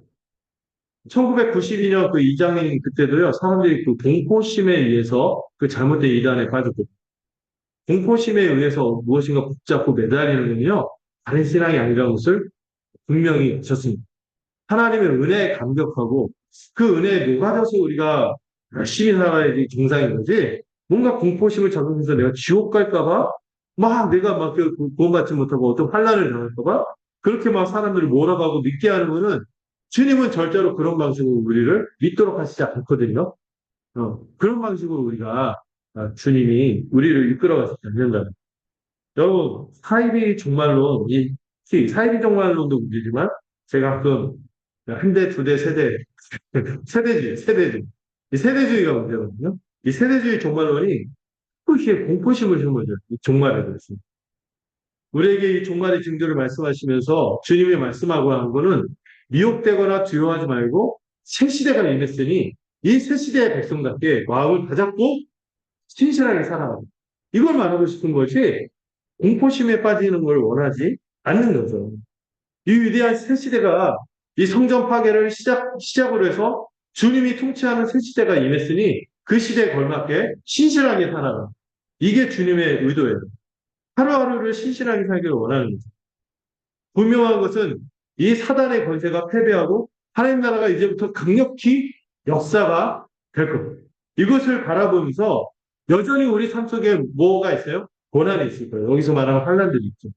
1992년 그 이장인 그때도요, 사람들이 그 공포심에 의해서 그 잘못된 이단에 빠졌고, 공포심에 의해서 무엇인가 붙잡고 매달리는 건요, 다른 신앙이 아니라는 것을 분명히 하셨습니다. 하나님의 은혜에 감격하고 그 은혜에 녹아져서 우리가 열심히 살아야지 정상인 거지. 뭔가 공포심을 적용해서 내가 지옥 갈까봐 막 내가 막 구원받지 못하고 어떤 환란을 당할까봐 그렇게 막 사람들을 몰아가고 믿게 하는 거는 주님은 절대로 그런 방식으로 우리를 믿도록 하시지 않거든요. 그런 방식으로 우리가 주님이 우리를 이끌어가시지 않는다. 여러분 사이비 종말론 사이비 종말론도 문제지만 제가 가끔 한 대, 두 대, 세 대, 세대주의. 이 세대주의가 문제거든요. 이 세대주의 종말론이 그렇게 공포심을 준 거죠. 이 종말에 대해서. 우리에게 이 종말의 징조를 말씀하시면서 주님이 말씀하고 한 거는 미혹되거나 두려워하지 말고 새 시대가 임했으니 이 새 시대의 백성답게 마음을 다잡고 신실하게 살아가고 이걸 말하고 싶은 것이 공포심에 빠지는 걸 원하지 않는 거죠. 이 위대한 새 시대가 이 성전 파괴를 시작으로 해서 주님이 통치하는 새 시대가 임했으니 그 시대에 걸맞게 신실하게 살아라. 이게 주님의 의도예요. 하루하루를 신실하게 살기를 원하는 거죠. 분명한 것은 이 사단의 권세가 패배하고 하나님 나라가 이제부터 강력히 역사가 될 겁니다. 이것을 바라보면서 여전히 우리 삶 속에 뭐가 있어요? 고난이 있을 거예요. 여기서 말하는 환란들이 있죠.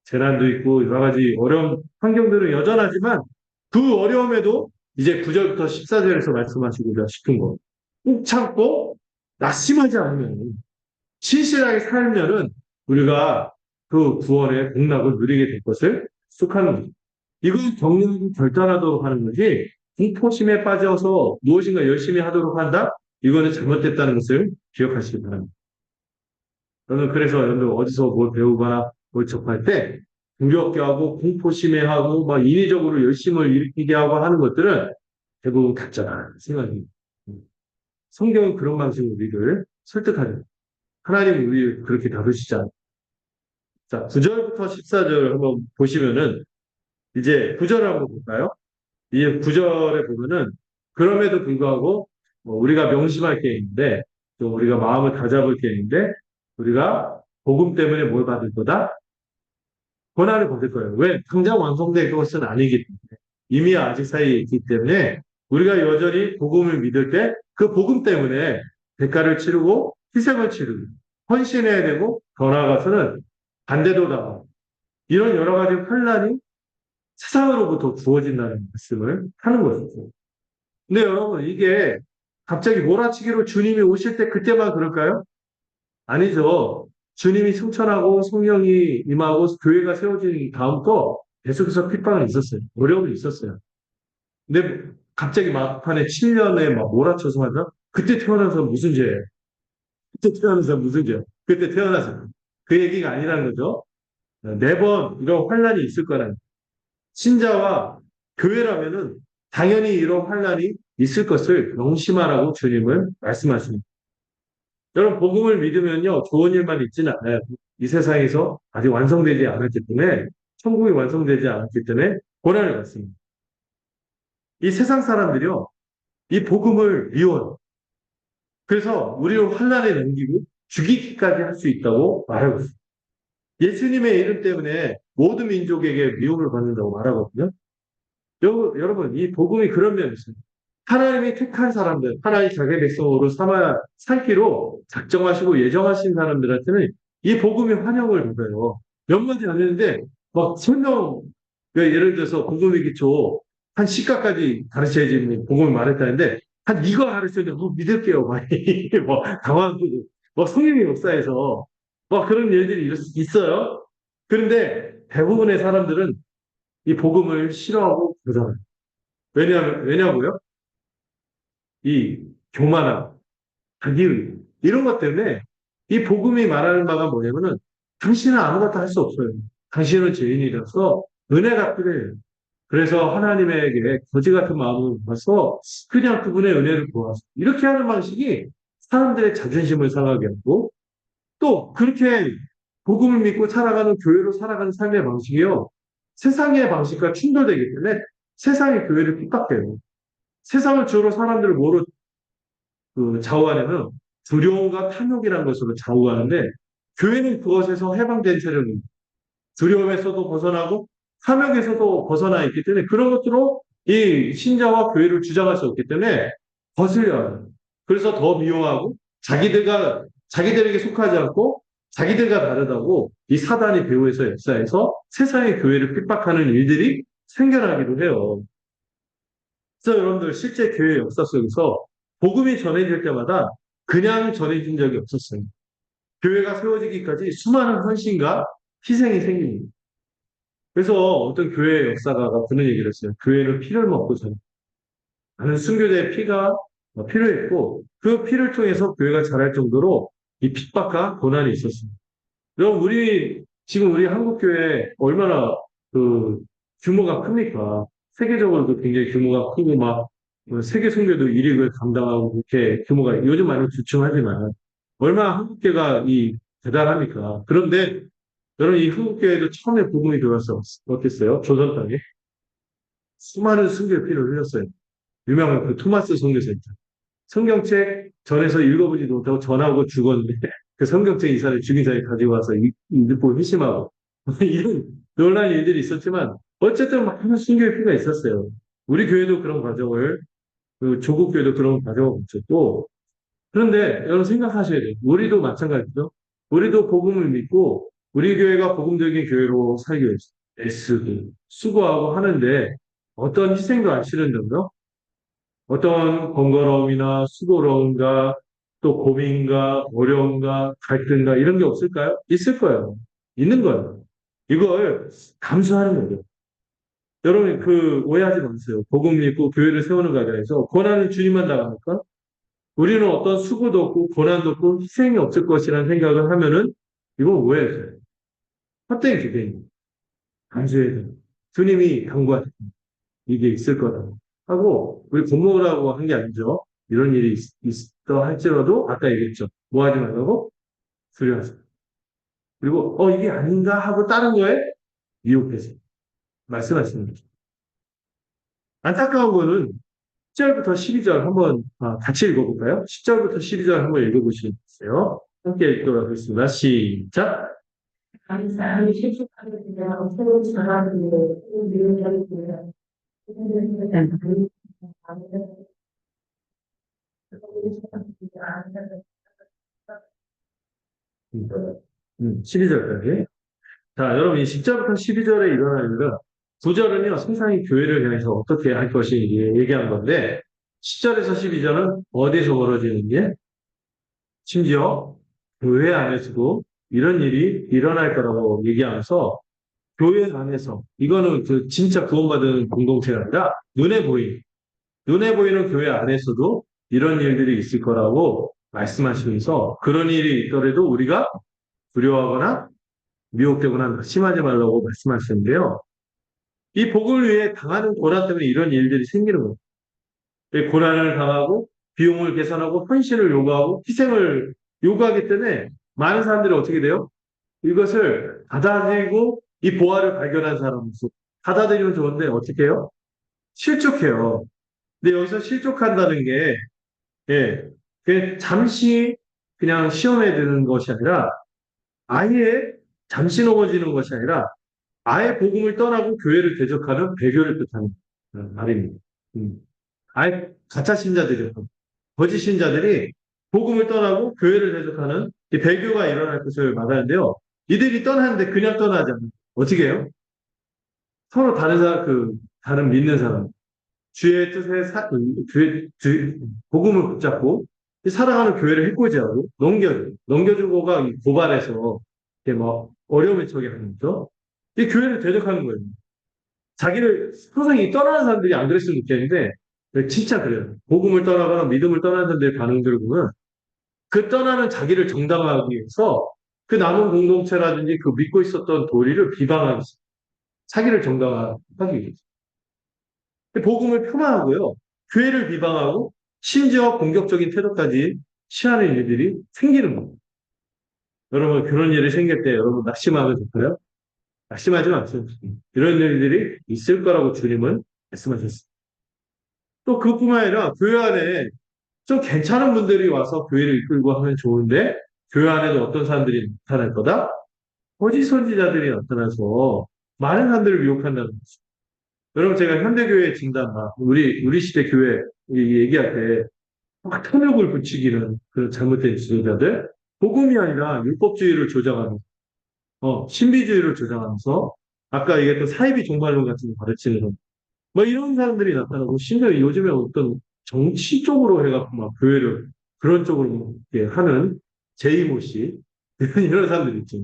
재난도 있고 여러 가지 어려운 환경들은 여전하지만 그 어려움에도 이제 9절부터 14절에서 말씀하시고자 싶은 거. 꾹 참고 낙심하지 않으면 신실하게 살면은 우리가 그 구원의 복락을 누리게 될 것을 축하하는 거죠. 이건 경륜이 결단하도록 하는 거지 공포심에 빠져서 무엇인가 열심히 하도록 한다? 이거는 잘못됐다는 것을 기억하시기 바랍니다. 저는 그래서 여러분 어디서 뭘 배우거나 뭘 접할 때 두렵게 하고 공포심에 하고 막 인위적으로 열심을 일으키게 하고 하는 것들은 대부분 가짜다 생각이. 성경은 그런 방식으로 우리를 설득하죠. 하나님은 우리를 그렇게 다루시지 않아요. 자, 9절부터 14절 한번 보시면은 이제 9절 한번 볼까요? 이 9절에 보면은 그럼에도 불구하고 우리가 명심할 게 있는데 또 우리가 마음을 다잡을 게 있는데 우리가 복음 때문에 뭘 받을 거다? 고난을 받을 거예요. 왜? 당장 완성될 것은 아니기 때문에. 이미 아직 사이에 있기 때문에 우리가 여전히 복음을 믿을 때 그 복음 때문에 대가를 치르고 희생을 치르고 헌신해야 되고 더 나아가서는 반대도 당하고 이런 여러 가지 환란이 세상으로부터 주어진다는 말씀을 하는 것이죠. 근데 여러분 이게 갑자기 몰아치기로 주님이 오실 때 그때만 그럴까요? 아니죠. 주님이 승천하고 성령이 임하고 교회가 세워진 다음부터 계속해서 핍박은 있었어요. 어려움이 있었어요. 근데 갑자기 막판에 7년에 막 몰아쳐서 하자? 그때 태어나서 무슨 죄예요? 그때 태어나서 무슨 죄예요? 그때 태어나서. 그 얘기가 아니라는 거죠. 매번 이런 환란이 있을 거라는 신자와 교회라면은 당연히 이런 환란이 있을 것을 명심하라고 주님은 말씀하십니다. 여러분, 복음을 믿으면요, 좋은 일만 있지는 않아요. 이 세상에서 아직 완성되지 않았기 때문에, 천국이 완성되지 않았기 때문에 고난을 받습니다. 이 세상 사람들이요, 이 복음을 미워요. 그래서 우리를 환란에 넘기고 죽이기까지 할 수 있다고 말하고 있어요. 예수님의 이름 때문에 모든 민족에게 미움을 받는다고 말하거든요. 여러분, 이 복음이 그런 면이 있습니다. 하나님이 택한 사람들, 하나님 자기 백성으로 삼기로 작정하시고 예정하신 사람들한테는 이 복음이 환영을 받아요. 몇 마디 안 했는데, 막 설명, 예를 들어서 복음의 기초, 한 시가까지 가르쳐야지 복음을 말했다는데, 한 이거 가르쳤는데, 믿을게요. 막, 뭐, 당황하고, 뭐, 성령의 역사에서, 뭐, 그런 일들이 있어요. 그런데 대부분의 사람들은 이 복음을 싫어하고 그러잖아요. 왜냐고요? 이 교만함, 자기의 이런 것 때문에 이 복음이 말하는 바가 뭐냐면은 당신은 아무것도 할 수 없어요. 당신은 죄인이라서 은혜가 필요해요. 그래서 하나님에게 거지 같은 마음을 먹어서 그냥 그분의 은혜를 구하서 이렇게 하는 방식이 사람들의 자존심을 상하게 하고 또 그렇게 복음을 믿고 살아가는 교회로 살아가는 삶의 방식이요. 세상의 방식과 충돌되기 때문에 세상의 교회를 핍박해요. 세상을 주로 사람들을 뭐로 좌우하냐면 두려움과 탐욕이라는 것으로 좌우하는데 교회는 그것에서 해방된 세력입니다. 두려움에서도 벗어나고 탐욕에서도 벗어나 있기 때문에 그런 것으로 이 신자와 교회를 주장할 수 없기 때문에 거슬려요. 요 그래서 더 미워하고 자기들에게 속하지 않고 자기들과 다르다고 이 사단이 배후에서 역사해서 세상의 교회를 핍박하는 일들이 생겨나기도 해요. 그래서 여러분들 실제 교회 역사 속에서 복음이 전해질 때마다 그냥 전해진 적이 없었어요. 교회가 세워지기까지 수많은 헌신과 희생이 생깁니다. 그래서 어떤 교회 역사가가 그런 얘기를 했어요. 교회는 피를 먹고 전 많은 순교자의 피가 필요했고 그 피를 통해서 교회가 자랄 정도로 이 핍박과 고난이 있었습니다. 여러분 지금 우리 한국 교회 얼마나 그 규모가 큽니까? 세계적으로도 굉장히 규모가 크고 막 세계 선교도 1위를 감당하고 그렇게 규모가 요즘 많이 주춤하지만 얼마나 한국교회가 이 대단합니까? 그런데 여러분 이 한국교회도 처음에 복음이 들어와서 어땠어요? 조선 땅에 수많은 순교의 피를 흘렸어요. 유명한 그 토마스 선교사님. 성경책 전에서 읽어보지도 못하고 전하고 죽었는데 그 성경책 이사를 죽인 사람이 가지고 와서 읽고 회심하고 이런 놀라운 일들이 있었지만 어쨌든 많은 순교의 피가 있었어요. 우리 교회도 그런 과정을 그 조국 교회도 그런 과정을 거쳤고 그런데 여러분 생각하셔야 돼요. 우리도 마찬가지죠. 우리도 복음을 믿고 우리 교회가 복음적인 교회로 살기 위해서 애쓰고 수고하고 하는데 어떤 희생도 안 치른다고요? 어떤 번거로움이나 수고로움과 또 고민과 어려움과 갈등과 이런 게 없을까요? 있을 거예요. 있는 거예요. 이걸 감수하는 거죠. 여러분 오해하지 마세요. 복음 믿고 교회를 세우는 과정에서 고난을 주님만 당합니까? 우리는 어떤 수고도 없고 고난도 없고 희생이 없을 것이라는 생각을 하면은 이건 오해예요. 헛되이 기대입니다. 감수해야 돼요. 주님이 강구하셨 이게 있을 거라고 하고 우리 겁먹으라고 한 게 아니죠. 이런 일이 있어 할지라도 아까 얘기했죠. 뭐 하지 말라고? 두려워하세요. 그리고 이게 아닌가 하고 다른 거에 미혹되세요. 말씀하시는 거죠. 안타까운 거는 10절부터 12절 한번 같이 읽어볼까요? 10절부터 12절 한번 읽어보시겠어요? 함께 읽도록 하겠습니다. 시작. 한 사람이 실족하게 되면 새로운 사람을 미련하게 되면 음, 12절까지. 자, 여러분, 이 10절부터 12절에 일어날 일은 9절은요, 세상이 교회를 향해서 어떻게 할 것이 얘기한 건데, 10절에서 12절은 어디서 벌어지는 게, 심지어 교회 안에서도 이런 일이 일어날 거라고 얘기하면서, 교회 안에서, 이거는 그 진짜 구원받은 공동체가 아니라, 눈에 보이는 교회 안에서도 이런 일들이 있을 거라고 말씀하시면서, 그런 일이 있더라도 우리가 두려워하거나 미혹되거나 심하지 말라고 말씀하시는데요. 이 복을 위해 당하는 고난 때문에 이런 일들이 생기는 거예요. 고난을 당하고 비용을 계산하고 헌신을 요구하고 희생을 요구하기 때문에 많은 사람들이 어떻게 돼요? 이것을 받아들이고 이 보화를 발견한 사람으로서 받아들이면 좋은데 어떻게 해요? 실족해요. 근데 여기서 실족한다는 게 예, 잠시 그냥 시험에 드는 것이 아니라 아예 잠시 넘어지는 것이 아니라 아예 복음을 떠나고 교회를 대적하는 배교를 뜻하는 말입니다. 음. 아예 가짜 신자들이요. 거짓 신자들이 복음을 떠나고 교회를 대적하는 이 배교가 일어날 것을 말하는데요. 이들이 떠나는데 그냥 떠나지 않아요. 어떻게 해요? 서로 다른 믿는 사람, 주의 뜻에 복음을 붙잡고 살아가는 교회를 해코지하고 넘겨주고가 고발해서 이렇게 막 어려움을 처게 하는 거죠. 이 교회를 대적하는 거예요. 자기를 항상 이 떠나는 사람들이 안 그랬으면 좋겠는데 진짜 그래요. 복음을 떠나거나 믿음을 떠나는 사람들의 반응들을 보면 그 떠나는 자기를 정당화하기 위해서 그 남은 공동체라든지 그 믿고 있었던 도리를 비방하기 위해서 자기를 정당화하기 위해서 복음을 폄하하고요. 교회를 비방하고 심지어 공격적인 태도까지 취하는 일들이 생기는 겁니다. 여러분 그런 일이 생길 때 여러분 낙심하면 좋고요. 낙심하지 마세요. 이런 일들이 있을 거라고 주님은 말씀하셨습니다. 또 그뿐만 아니라 교회 안에 좀 괜찮은 분들이 와서 교회를 이끌고 하면 좋은데 교회 안에도 어떤 사람들이 나타날 거다? 거짓 선지자들이 나타나서 많은 사람들을 미혹한다는 거죠. 여러분 제가 현대교회 진단과 우리 시대 교회 얘기할 때 막 탐욕을 부추기는 그런 잘못된 지도자들 복음이 아니라 율법주의를 조장하는 신비주의를 조장하면서 아까 얘기했던 사이비 종말론 같은 거 가르치는 뭐 이런 사람들이 나타나고 심지어 요즘에 어떤 정치 쪽으로 해갖고 막 교회를 그런 쪽으로 이렇게 하는 제이모 씨 이런 사람들이 있죠.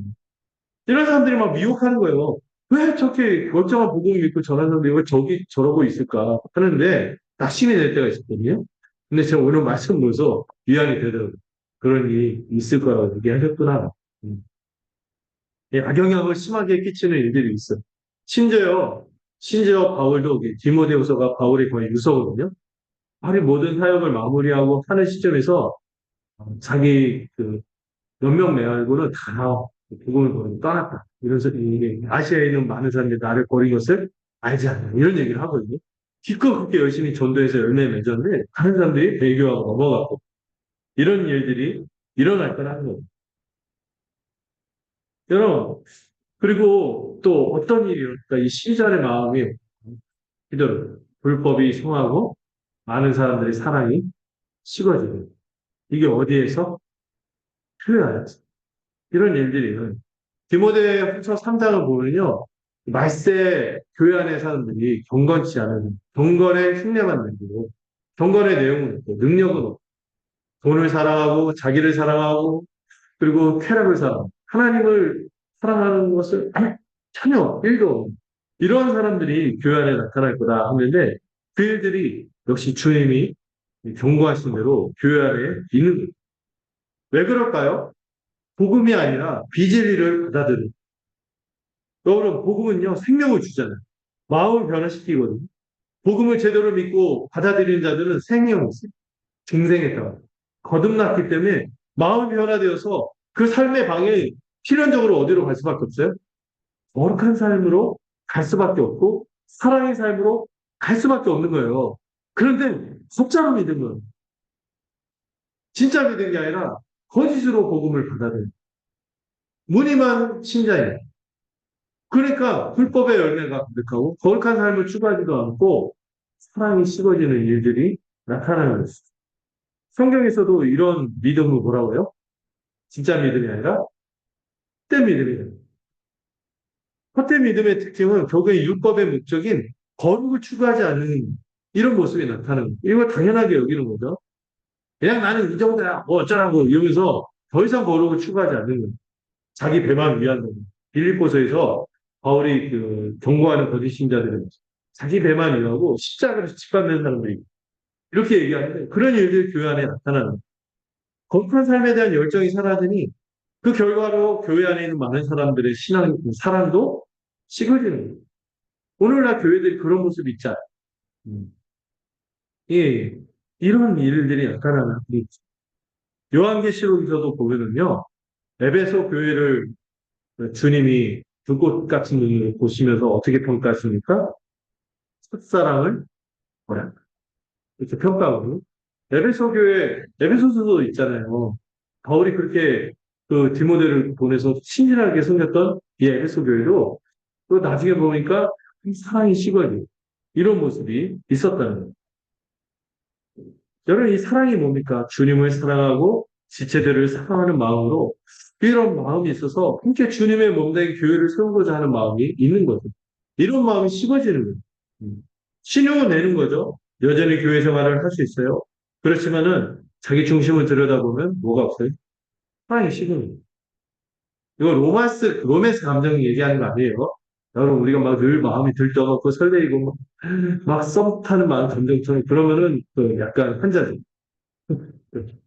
이런 사람들이 막 미혹하는 거예요. 왜 저렇게 멀쩡한 복음 믿고 저런 사람들이 왜 저기 저러고 있을까 하는데 낙심이 될 때가 있었거든요. 근데 제가 오늘 말씀 보면서 위안이 되더라고요. 그런 일이 있을 거라고 얘기하셨구나. 음. 예, 악영향을 심하게 끼치는 일들이 있어요. 심지어 바울도 디모데후서가 바울의 거의 유서거든요. 바울이 모든 사역을 마무리하고 하는 시점에서 자기 그 몇 명 말고는 다 복음을 버리고 떠났다. 이래서 이게 아시아에 있는 많은 사람들이 나를 버린 것을 알지 않냐. 이런 얘기를 하거든요. 기껏 그렇게 열심히 전도해서 열매 맺었는데 다른 사람들이 배교하고 넘어갔고 이런 일들이 일어날 거라는 거예요. 여러분 그리고 또 어떤 일이 일어날까? 이 시절의 마음이 그대로 불법이 성하고 많은 사람들의 사랑이 식어지고 이게 어디에서? 교회 안에서. 이런 일들이 디모데후서 3장을 보면요. 말세 교회 안에 사람들이 경건치 않은 경건의 흉내만 내고 경건의 내용은 없고 능력은 없고 돈을 사랑하고 자기를 사랑하고 그리고 쾌락을 사랑하고 하나님을 사랑하는 것을 전혀 일도 이러한 사람들이 교회 안에 나타날 거다 하는데 그 일들이 역시 주님이 경고하신 대로 교회 안에 있는 거예요. 왜 그럴까요? 복음이 아니라 비진리를 받아들이는 여러분 복음은요 생명을 주잖아요. 마음을 변화시키거든요. 복음을 제대로 믿고 받아들이는 자들은 생명이 있어요. 증생했다. 거듭났기 때문에 마음이 변화되어서 그 삶의 방향이 필연적으로 어디로 갈 수밖에 없어요? 거룩한 삶으로 갈 수밖에 없고 사랑의 삶으로 갈 수밖에 없는 거예요. 그런데 숫자로 믿은 거예요. 진짜 믿은 게 아니라 거짓으로 복음을 받아들여요. 무늬만 신자예요. 그러니까 불법의 열매가 가득하고 거룩한 삶을 추구하지도 않고 사랑이 식어지는 일들이 나타나는 것이죠. 성경에서도 이런 믿음을 뭐라고요? 진짜 믿음이 아니라 헛된 믿음이에요. 헛된 믿음의 특징은 결국에 율법의 목적인 거룩을 추구하지 않는 이런 모습이 나타나는 거예요. 이걸 당연하게 여기는 거죠. 그냥 나는 이 정도야, 뭐 어쩌라고 이러면서 더 이상 거룩을 추구하지 않는 거예요. 자기 배만 위한다고. 빌립보서에서 바울이 그 경고하는 거짓 신자들은 자기 배만 위하고 십자가로 직관되는 사람들이 이렇게 얘기하는데 그런 일들이 교회 안에 나타나는 거예요. 거룩한 삶에 대한 열정이 사라지니 그 결과로 교회 안에 있는 많은 사람들의 신앙, 사랑도 식어지는 거예요. 오늘날 교회들이 그런 모습이 있지 않아요. 음. 예, 이런 일들이 나타나는 거예요. 요한계시록에서도 보면은요, 에베소 교회를 주님이 불꽃 같은 눈으로 보시면서 어떻게 평가하십니까? 첫사랑을 뭐야? 이렇게 평가하고. 에베소 교회, 에베소서도 있잖아요. 바울이 그렇게 그 디모데를 보내서 친밀하게 섬겼던 이 에베소 교회도 또 나중에 보니까 사랑이 식어지 이런 모습이 있었다는 거예요. 여러분, 이 사랑이 뭡니까? 주님을 사랑하고 지체들을 사랑하는 마음으로 이런 마음이 있어서 함께 주님의 몸된 교회를 세우고자 하는 마음이 있는 거죠. 이런 마음이 식어지는 거예요. 신용은 내는 거죠. 여전히 교회 생활을 할 수 있어요. 그렇지만은 자기 중심을 들여다보면 뭐가 없어요? 사랑이 식은 거예요. 이거 로맨스 감정 얘기하는 거 아니에요. 여러분, 우리가 막 늘 마음이 들떠갖고 설레이고 막 썸 타는 마음 감정처럼 그러면은 그 약간 환자죠.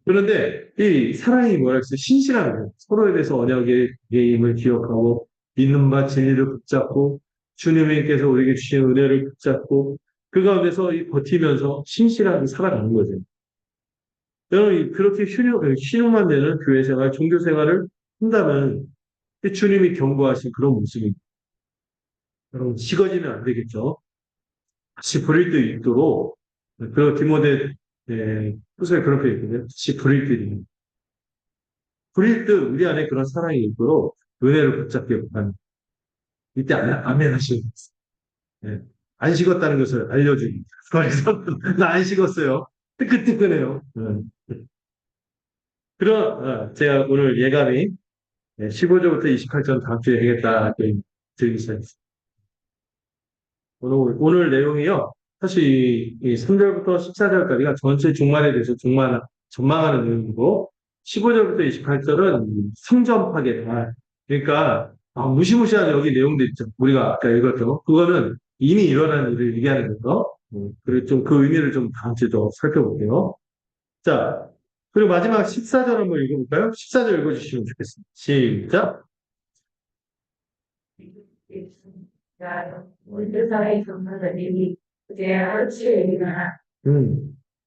그런데 이 사랑이 뭐라 했어요? 신실한 거예요. 서로에 대해서 언약의 임을 기억하고 믿는 바 진리를 붙잡고 주님께서 우리에게 주신 은혜를 붙잡고 그 가운데서 이 버티면서 신실하게 살아가는 거죠. 여러분 그렇게 신용만 되는 교회 생활, 종교 생활을 한다면 주님이 경고하신 그런 모습이 여러분 식어지면 안 되겠죠. 다시 부릴 때 있도록 그 디모데 후서에 그런 표현이 있거든요. 다시 부릴 때 부릴 때 우리 안에 그런 사랑이 있도록 은혜를 붙잡게 하는 이때 아멘 하시는 거예요. 예. 안 식었다는 것을 알려주기. 그래서 나 안 식었어요. 뜨끈뜨끈해요. 그런 제가 오늘 예감이 15절부터 28절 다음 주에 해야겠다 들기 시작했어요. 오늘 내용이요. 사실 이 3절부터 14절까지가 전체 종말에 대해서 전망하는 내용이고 15절부터 28절은 성전 파괴다. 그러니까 무시무시한 여기 내용들 있죠. 우리가 아까 읽었죠. 그거는 이미 일어난 일을 얘기하는 거. 그리고 좀 그 의미를 좀 다음 주에 더 살펴볼게요. 자, 그리고 마지막 14절 한번 읽어볼까요? 14절 읽어주시면 좋겠습니다. 시작. 우리 세상의 정말들이 그제 할지나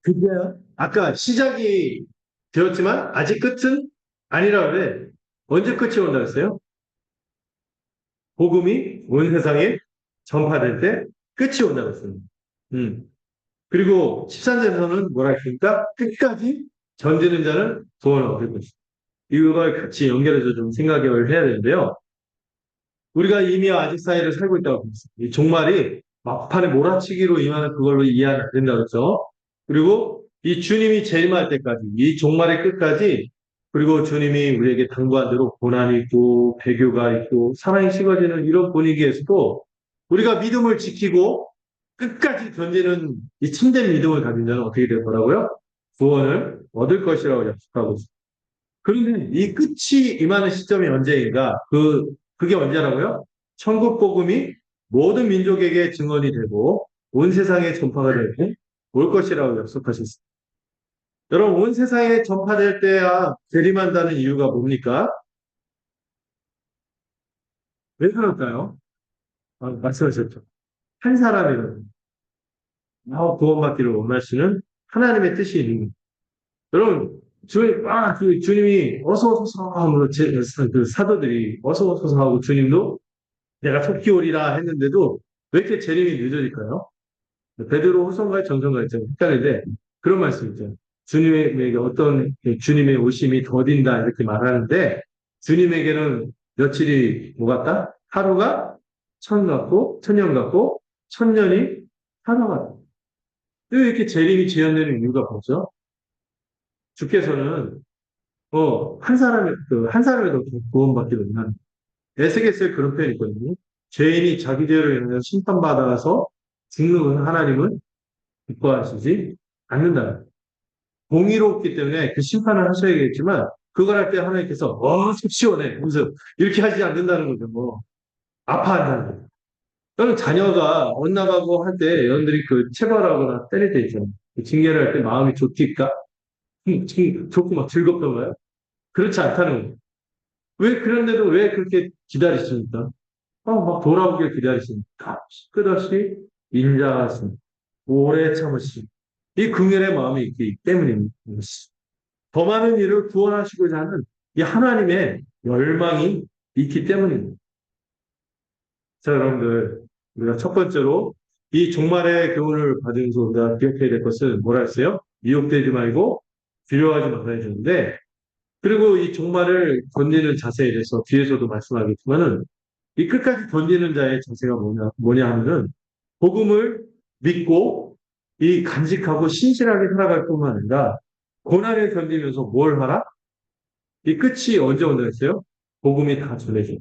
그게요. 아까 시작이 되었지만 아직 끝은 아니라 그래. 언제 끝이 온다 했어요? 복음이 온 세상에 전파될 때 끝이 온다고 했습니다. 그리고 13절에서는 뭐라 했습니까? 끝까지 전지는 자는 구원을 얻을 것이다. 이걸 같이 연결해서 좀 생각을 해야 되는데요. 우리가 이미와 아직 사이를 살고 있다고 봅니다. 이 종말이 막판에 몰아치기로 임하는 그걸로 이해하면 안 된다고 그랬죠. 그리고 이 주님이 재림할 때까지, 이 종말의 끝까지, 그리고 주님이 우리에게 당부한 대로 고난이 있고, 배교가 있고, 사랑이 식어지는 이런 분위기에서도 우리가 믿음을 지키고 끝까지 견디는 이 참된 믿음을 가진 자는 어떻게 될 거라고요? 구원을 얻을 것이라고 약속하고 있습니다. 그런데 이 끝이 임하는 시점이 언제인가? 그게 언제라고요? 천국 복음이 모든 민족에게 증언이 되고 온 세상에 전파가 되고 올 것이라고 약속하셨습니다. 여러분, 온 세상에 전파될 때야 재림한다는 이유가 뭡니까? 왜 그럴까요? 말씀하셨죠. 한 사람이라도 구원받기를 원하시는 하나님의 뜻이 있는 거예요. 여러분, 주님이 어서 오소서 하므로 그 사도들이 어서 오소서 하고 주님도 내가 속히 오리라 했는데도 왜 이렇게 재림이 늦어질까요? 베드로 후손과의 정성과 있잖아요. 헷갈리는데 그런 말씀 있잖아요. 주님에게 어떤 주님의 오심이 더딘다 이렇게 말하는데 주님에게는 며칠이 뭐 같다? 하루가 천 같고 천년 같고 천년이 하루 같다. 왜 이렇게 재림이 지연되는 이유가 뭐죠? 주께서는 한 사람에도 구원받기 위한 에스겔서에 그런 표현이 있거든요. 죄인이 자기 죄로 인해서 심판받아서 죽는 하나님은 기뻐하시지 않는다. 공의롭기 때문에 그 심판을 하셔야겠지만 그걸 할 때 하나님께서 속 시원해 무슨 이렇게 하지 않는다는 거죠. 뭐 아파한다는 거죠. 저는 자녀가 엇나가고 할 때 여러분들이 그 체벌하거나 때릴 때 있잖아요. 그 징계를 할 때 마음이 좋습니까? 좋고 막 즐겁던가요? 그렇지 않다는 거예요. 왜 그런데도 왜 그렇게 기다리십니까? 막 돌아오길 기다리십니까? 끝없이 인자하심, 오래 참으심. 이 긍휼의 마음이 있기 때문입니다. 더 많은 일을 구원하시고자 하는 이 하나님의 열망이 있기 때문입니다. 자, 여러분들, 우리가 첫 번째로 이 종말의 교훈을 받으면서 우리가 기억해야 될 것은 뭐라 했어요? 미혹되지 말고 두려워하지 말아야 되는데, 그리고 이 종말을 견디는 자세에 대해서 뒤에서도 말씀하겠지만은, 이 끝까지 견디는 자의 자세가 뭐냐 하면은, 복음을 믿고 이 간직하고 신실하게 살아갈 뿐만 아니라, 고난을 견디면서 뭘 하라? 이 끝이 언제 온다 했어요? 복음이 다 전해져.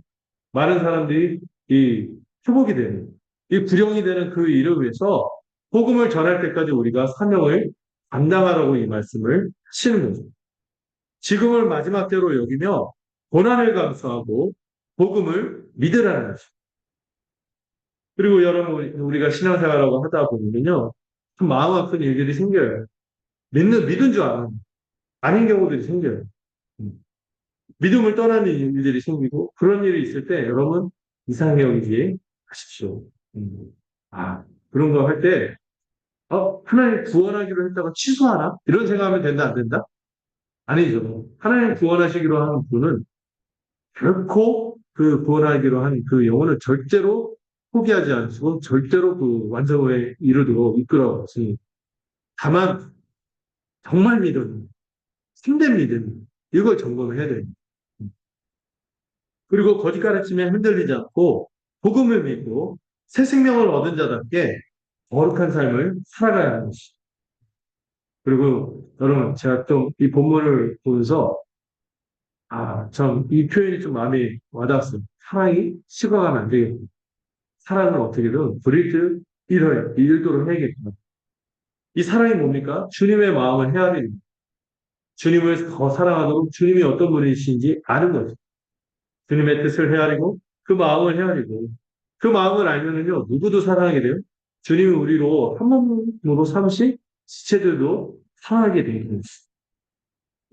많은 사람들이 이 회복이 되는, 이 구령이 되는 그 일을 위해서 복음을 전할 때까지 우리가 사명을 감당하라고 이 말씀을 하시는 거죠. 지금을 마지막 때로 여기며 고난을 감수하고 복음을 믿으라는 거죠. 그리고 여러분, 우리가 신앙생활하고 하다 보면요. 좀 마음 아픈 일들이 생겨요. 믿은 줄 알아. 아닌 경우들이 생겨요. 음. 믿음을 떠나는 일들이 생기고 그런 일이 있을 때 여러분 이상히 여기지 하십시오. 음. 아, 그런 거 할 때, 하나님 구원하기로 했다가 취소하나? 이런 생각하면 된다, 안 된다? 아니죠. 하나님 구원하시기로 하는 분은 결코 그 구원하기로 한 그 영혼을 절대로 포기하지 않으시고 절대로 그 완성에 이르도록 이끌어 가시니 다만 정말 믿음, 참된 믿음 이걸 점검을 해야 됩니다. 그리고 거짓 가르침에 흔들리지 않고 복음을 믿고 새 생명을 얻은 자답게 거룩한 삶을 살아가야 하는 것이. 그리고 여러분 제가 또 이 본문을 보면서 참 이 표현이 좀 마음에 와닿았어요. 사랑이 식어가면 안 되겠구나. 사랑을 어떻게든 브리트 일도록 해야겠구나. 이 사랑이 뭡니까? 주님의 마음을 헤아리는 주님을 더 사랑하도록 주님이 어떤 분이신지 아는 거죠. 주님의 뜻을 헤아리고 그 마음을 헤아리고 그 마음을 알면은요 누구도 사랑하게 돼요. 주님이 우리로 한 몸으로 삼으신 지체들도 사랑하게 되는 거예요.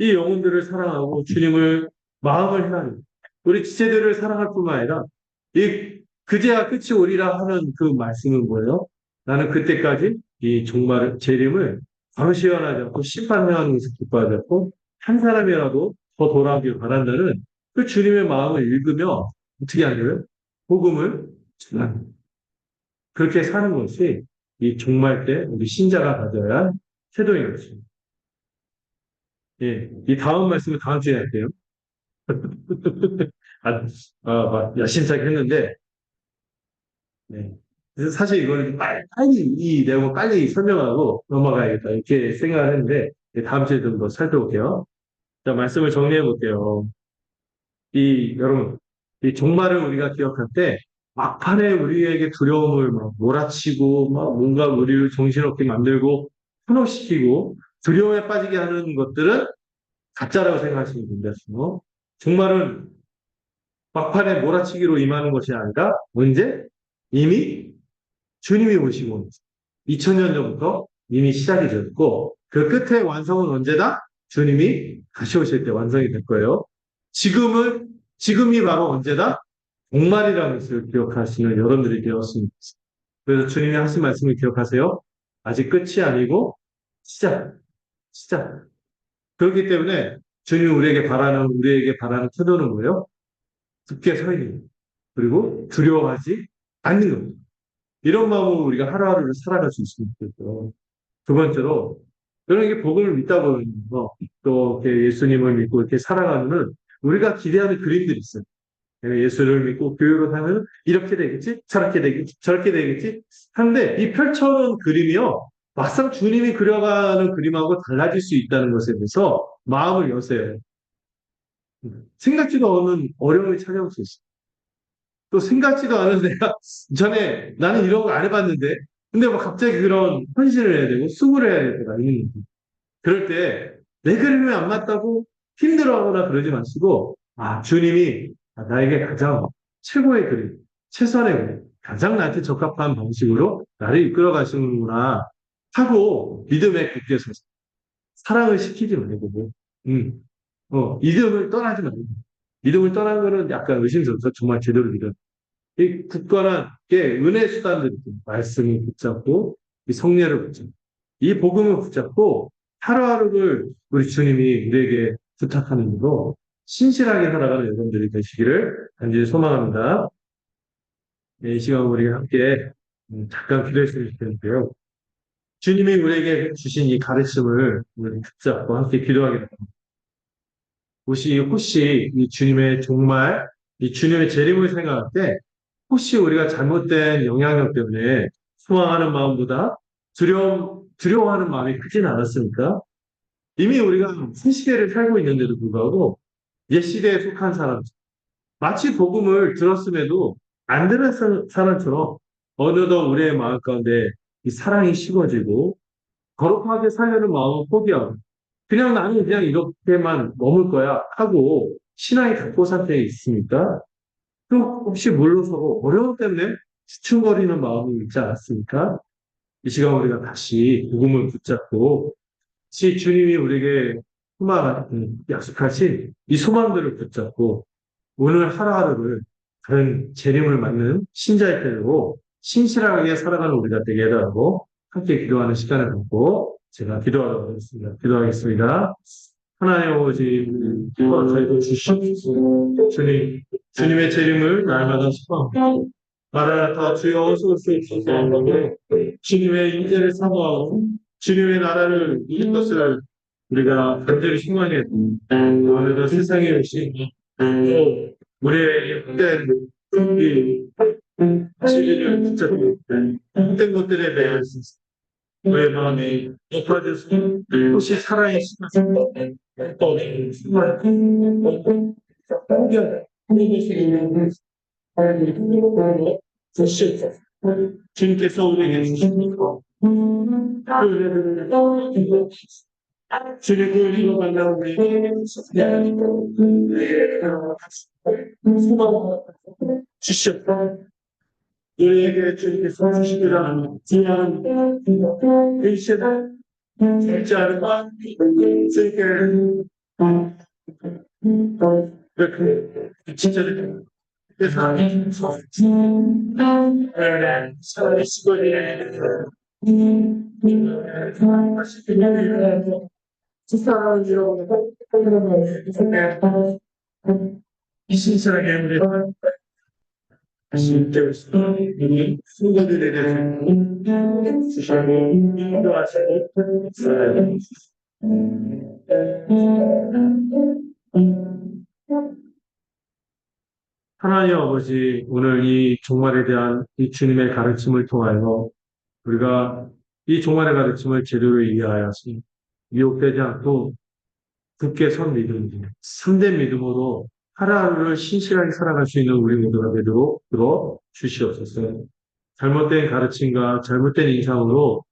이 영혼들을 사랑하고 주님을 마음을 헤아리고 우리 지체들을 사랑할 뿐만 아니라 이 그제야 끝이 오리라 하는 그 말씀은 뭐예요? 나는 그때까지 이 종말 재림을 방시하지 않고 심판하는 것을 기뻐하지 않고 한 사람이라도 더 돌아오길 바란다는 그 주님의 마음을 읽으며 어떻게 하냐면 복음을 전하는 그렇게 사는 것이 이 종말 때 우리 신자가 가져야 할 태도인 것입니다. 예, 이 다음 말씀을 다음 주에 할게요. 야심차게 했는데, 네. 그래서 사실 이거는 빨리 이 내용을 빨리 설명하고 넘어가야겠다. 이렇게 생각을 했는데, 다음 주에 좀 더 살펴볼게요. 자, 말씀을 정리해 볼게요. 여러분, 이 종말을 우리가 기억할 때, 막판에 우리에게 두려움을 막 몰아치고, 막 뭔가 우리를 정신없게 만들고, 현혹시키고, 두려움에 빠지게 하는 것들은 가짜라고 생각하시면 됩니다. 종말은 막판에 몰아치기로 임하는 것이 아니라 언제? 이미 주님이 오시고 2000년 전부터 이미 시작이 됐고 그 끝의 완성은 언제다? 주님이 다시 오실 때 완성이 될 거예요. 지금이 바로 언제다? 종말이라는 것을 기억하시는 여러분들이 되었습니다. 그래서 주님이 하신 말씀을 기억하세요. 아직 끝이 아니고 시작. 그렇기 때문에 주님이 우리에게 바라는 태도는 뭐예요? 굳게 서 있는 것. 그리고 두려워하지 않는 겁니다. 이런 마음으로 우리가 하루하루를 살아갈 수 있으면 좋겠고요. 두 번째로, 여러분, 이게 복음을 믿다 보는 거, 또 이렇게 예수님을 믿고 이렇게 살아가면은 우리가 기대하는 그림들이 있어요. 내가 예수를 믿고 교회로 가면 이렇게 되겠지, 저렇게 되겠지, 저렇게 되겠지. 한데 이 펼쳐놓은 그림이요, 막상 주님이 그려가는 그림하고 달라질 수 있다는 것에 대해서 마음을 여세요. 생각지도 않은 어려움이 찾아올 수 있어요. 또 생각지도 않은 내가 전에 나는 이런 거 안 해봤는데, 근데 뭐 갑자기 그런 헌신을 해야 되고 수고를 해야 될 때가 있는 거예요. 그럴 때 내 그림이 안 맞다고 힘들어하거나 그러지 마시고, 아, 주님이 나에게 가장 최고의 그림, 최선의 그림, 가장 나한테 적합한 방식으로 나를 이끌어 가시는구나 하고 믿음에 굳게 서서 사랑을 시키지 말고, 음, 믿음을 떠나지 말고. 믿음을 떠난 거는 약간 의심스러워서 정말 제대로 믿어. 이 굳건한 게 은혜 수단들이 있어요. 말씀을 붙잡고 이 성례를 붙잡고 이 복음을 붙잡고 하루하루를 우리 주님이 우리에게 부탁하는 대로 신실하게 살아가는 여러분들이 되시기를 간절히 소망합니다. 네, 이 시간 우리 함께 잠깐 기도했으면 좋겠는데요. 주님이 우리에게 주신 이 가르침을 우리 붙잡고 함께 기도하겠습니다. 혹시 이 주님의 정말 이 주님의 재림을 생각할 때 혹시 우리가 잘못된 영향력 때문에 소망하는 마음보다 두려워하는 마음이 크진 않았습니까? 이미 우리가 새 시대를 살고 있는데도 불구하고 옛 시대에 속한 사람, 마치 복음을 들었음에도 안 들은 사람처럼 어느덧 우리의 마음 가운데 이 사랑이 식어지고 거룩하게 살려는 마음을 포기하고 그냥 나는 그냥 이렇게만 머물 거야 하고 신앙이 각고 상태에 있습니까? 또 혹시 물러서고 어려움 때문에 주춤거리는 마음이 있지 않았습니까? 이 시간 우리가 다시 복음을 붙잡고 시 주님이 우리에게 약속하신 이 소망들을 붙잡고 오늘 하루하루를 다른 재림을 맞는 신자의 때로 신실하게 살아가는 우리가 되게 해달라고 함께 기도하는 시간을 갖고 제가 기도하도록 하겠습니다. 기도하겠습니다. 하나님 아버지, 저희도 주시옵소서. 주님의 재림을 날마다 소망하고 마라나타 주여 어서 오시옵소서. 주님의 인재를 사모하고 주님의 나라를 이룰 것을 우리가 간절히 소망해 오늘도 세상에 오신 또 우리의 헛된 이 진리를 붙잡고 헛된 것들에 대해서 우리의 마음이 높아져서 혹시 살아있는 주님께서 우리에게 주신 주님을 위로 만나고 주셨다. 우리에게 주님께서 주시기를 지향 일시다. 절제 않은 것 주님께 이렇게 진짜를 그래서 사랑의 시골에 이 신선하게 우리 다시 깨우쳐 우리 순간들에 대해서 주시고 인도하시고 하나님 아버지, 오늘 이 종말에 대한 이 주님의 가르침을 통하여 우리가 이 종말의 가르침을 제대로 이해하여 미혹되지 않고 굳게 선 믿음, 참된 믿음으로 하루하루를 신실하게 살아갈 수 있는 우리 모두가 되도록 들어 주시옵소서. 잘못된 가르침과 잘못된 인상으로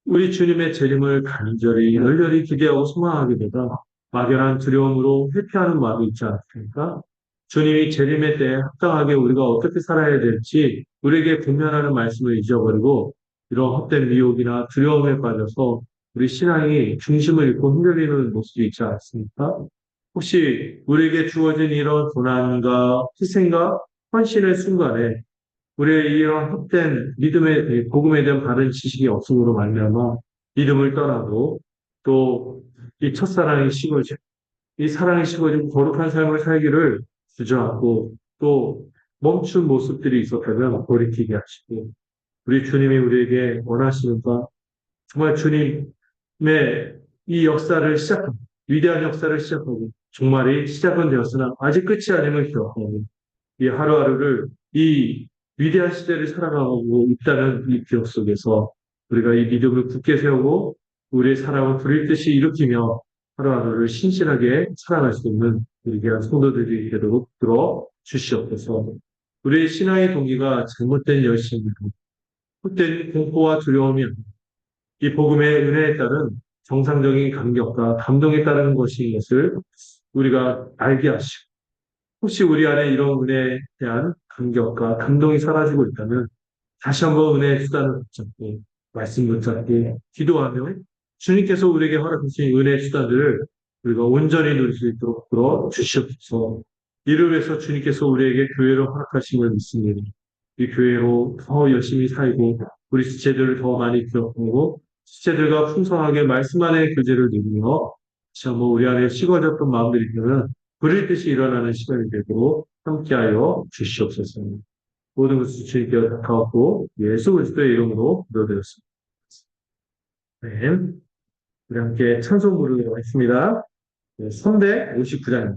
우리 주님의 재림을 간절히 열렬히 기대하고 소망하게 되다 막연한 두려움으로 회피하는 마음이 있지 않습니까? 주님이 재림의 때에 합당하게 우리가 어떻게 살아야 될지 우리에게 분명하는 말씀을 잊어버리고 이런 헛된 미혹이나 두려움에 빠져서 우리 신앙이 중심을 잃고 흔들리는 모습이 있지 않습니까? 혹시 우리에게 주어진 이런 고난과 희생과 헌신의 순간에 우리의 이런 헛된 믿음의 복음에 대한 바른 지식이 없음으로 말미암아 믿음을 떠나고 또 이 첫사랑이 식어지고 이 사랑이 식어지고 거룩한 삶을 살기를 주저하고 또 멈춘 모습들이 있었다면 돌이키게 하시고 우리 주님이 우리에게 원하시는 바 정말 주님 네, 이 역사를 시작하고, 위대한 역사를 시작하고, 종말이 시작은 되었으나 아직 끝이 아님을 기억하고, 이 하루하루를 이 위대한 시대를 살아가고 있다는 이 기억 속에서 우리가 이 믿음을 굳게 세우고 우리의 사랑을 부릴 듯이 일으키며 하루하루를 신실하게 살아갈 수 있는 우리 귀한 성도들이 되도록 들어 주시옵소서. 우리의 신앙의 동기가 잘못된 열심으로 헛된 공포와 두려움이 아니라 이 복음의 은혜에 따른 정상적인 감격과 감동에 따르는 것인 것을 우리가 알게 하시고 혹시 우리 안에 이런 은혜에 대한 감격과 감동이 사라지고 있다면 다시 한번 은혜의 수단을 붙잡고 말씀 붙잡고 기도하며 주님께서 우리에게 허락하신 은혜의 수단들을 우리가 온전히 누릴 수 있도록 끌어 주시옵소서. 이를 위해서 주님께서 우리에게 교회를 허락하심을 믿습니다. 이 교회로 더 열심히 살고 우리 지체들을 더 많이 기억하고 지체들과 풍성하게 말씀 안의 교제를 누리며 다시 한번 우리 안에 식어졌던 마음들이 있으면 부릴 듯이 일어나는 시간이 되도록 함께하여 주시옵소서. 모든 것을 주님께 가깝고 예수 그리스도의 이름으로 기도드렸습니다. 네. 우리 함께 찬송 부르도록 하겠습니다. 네, 359장입니다.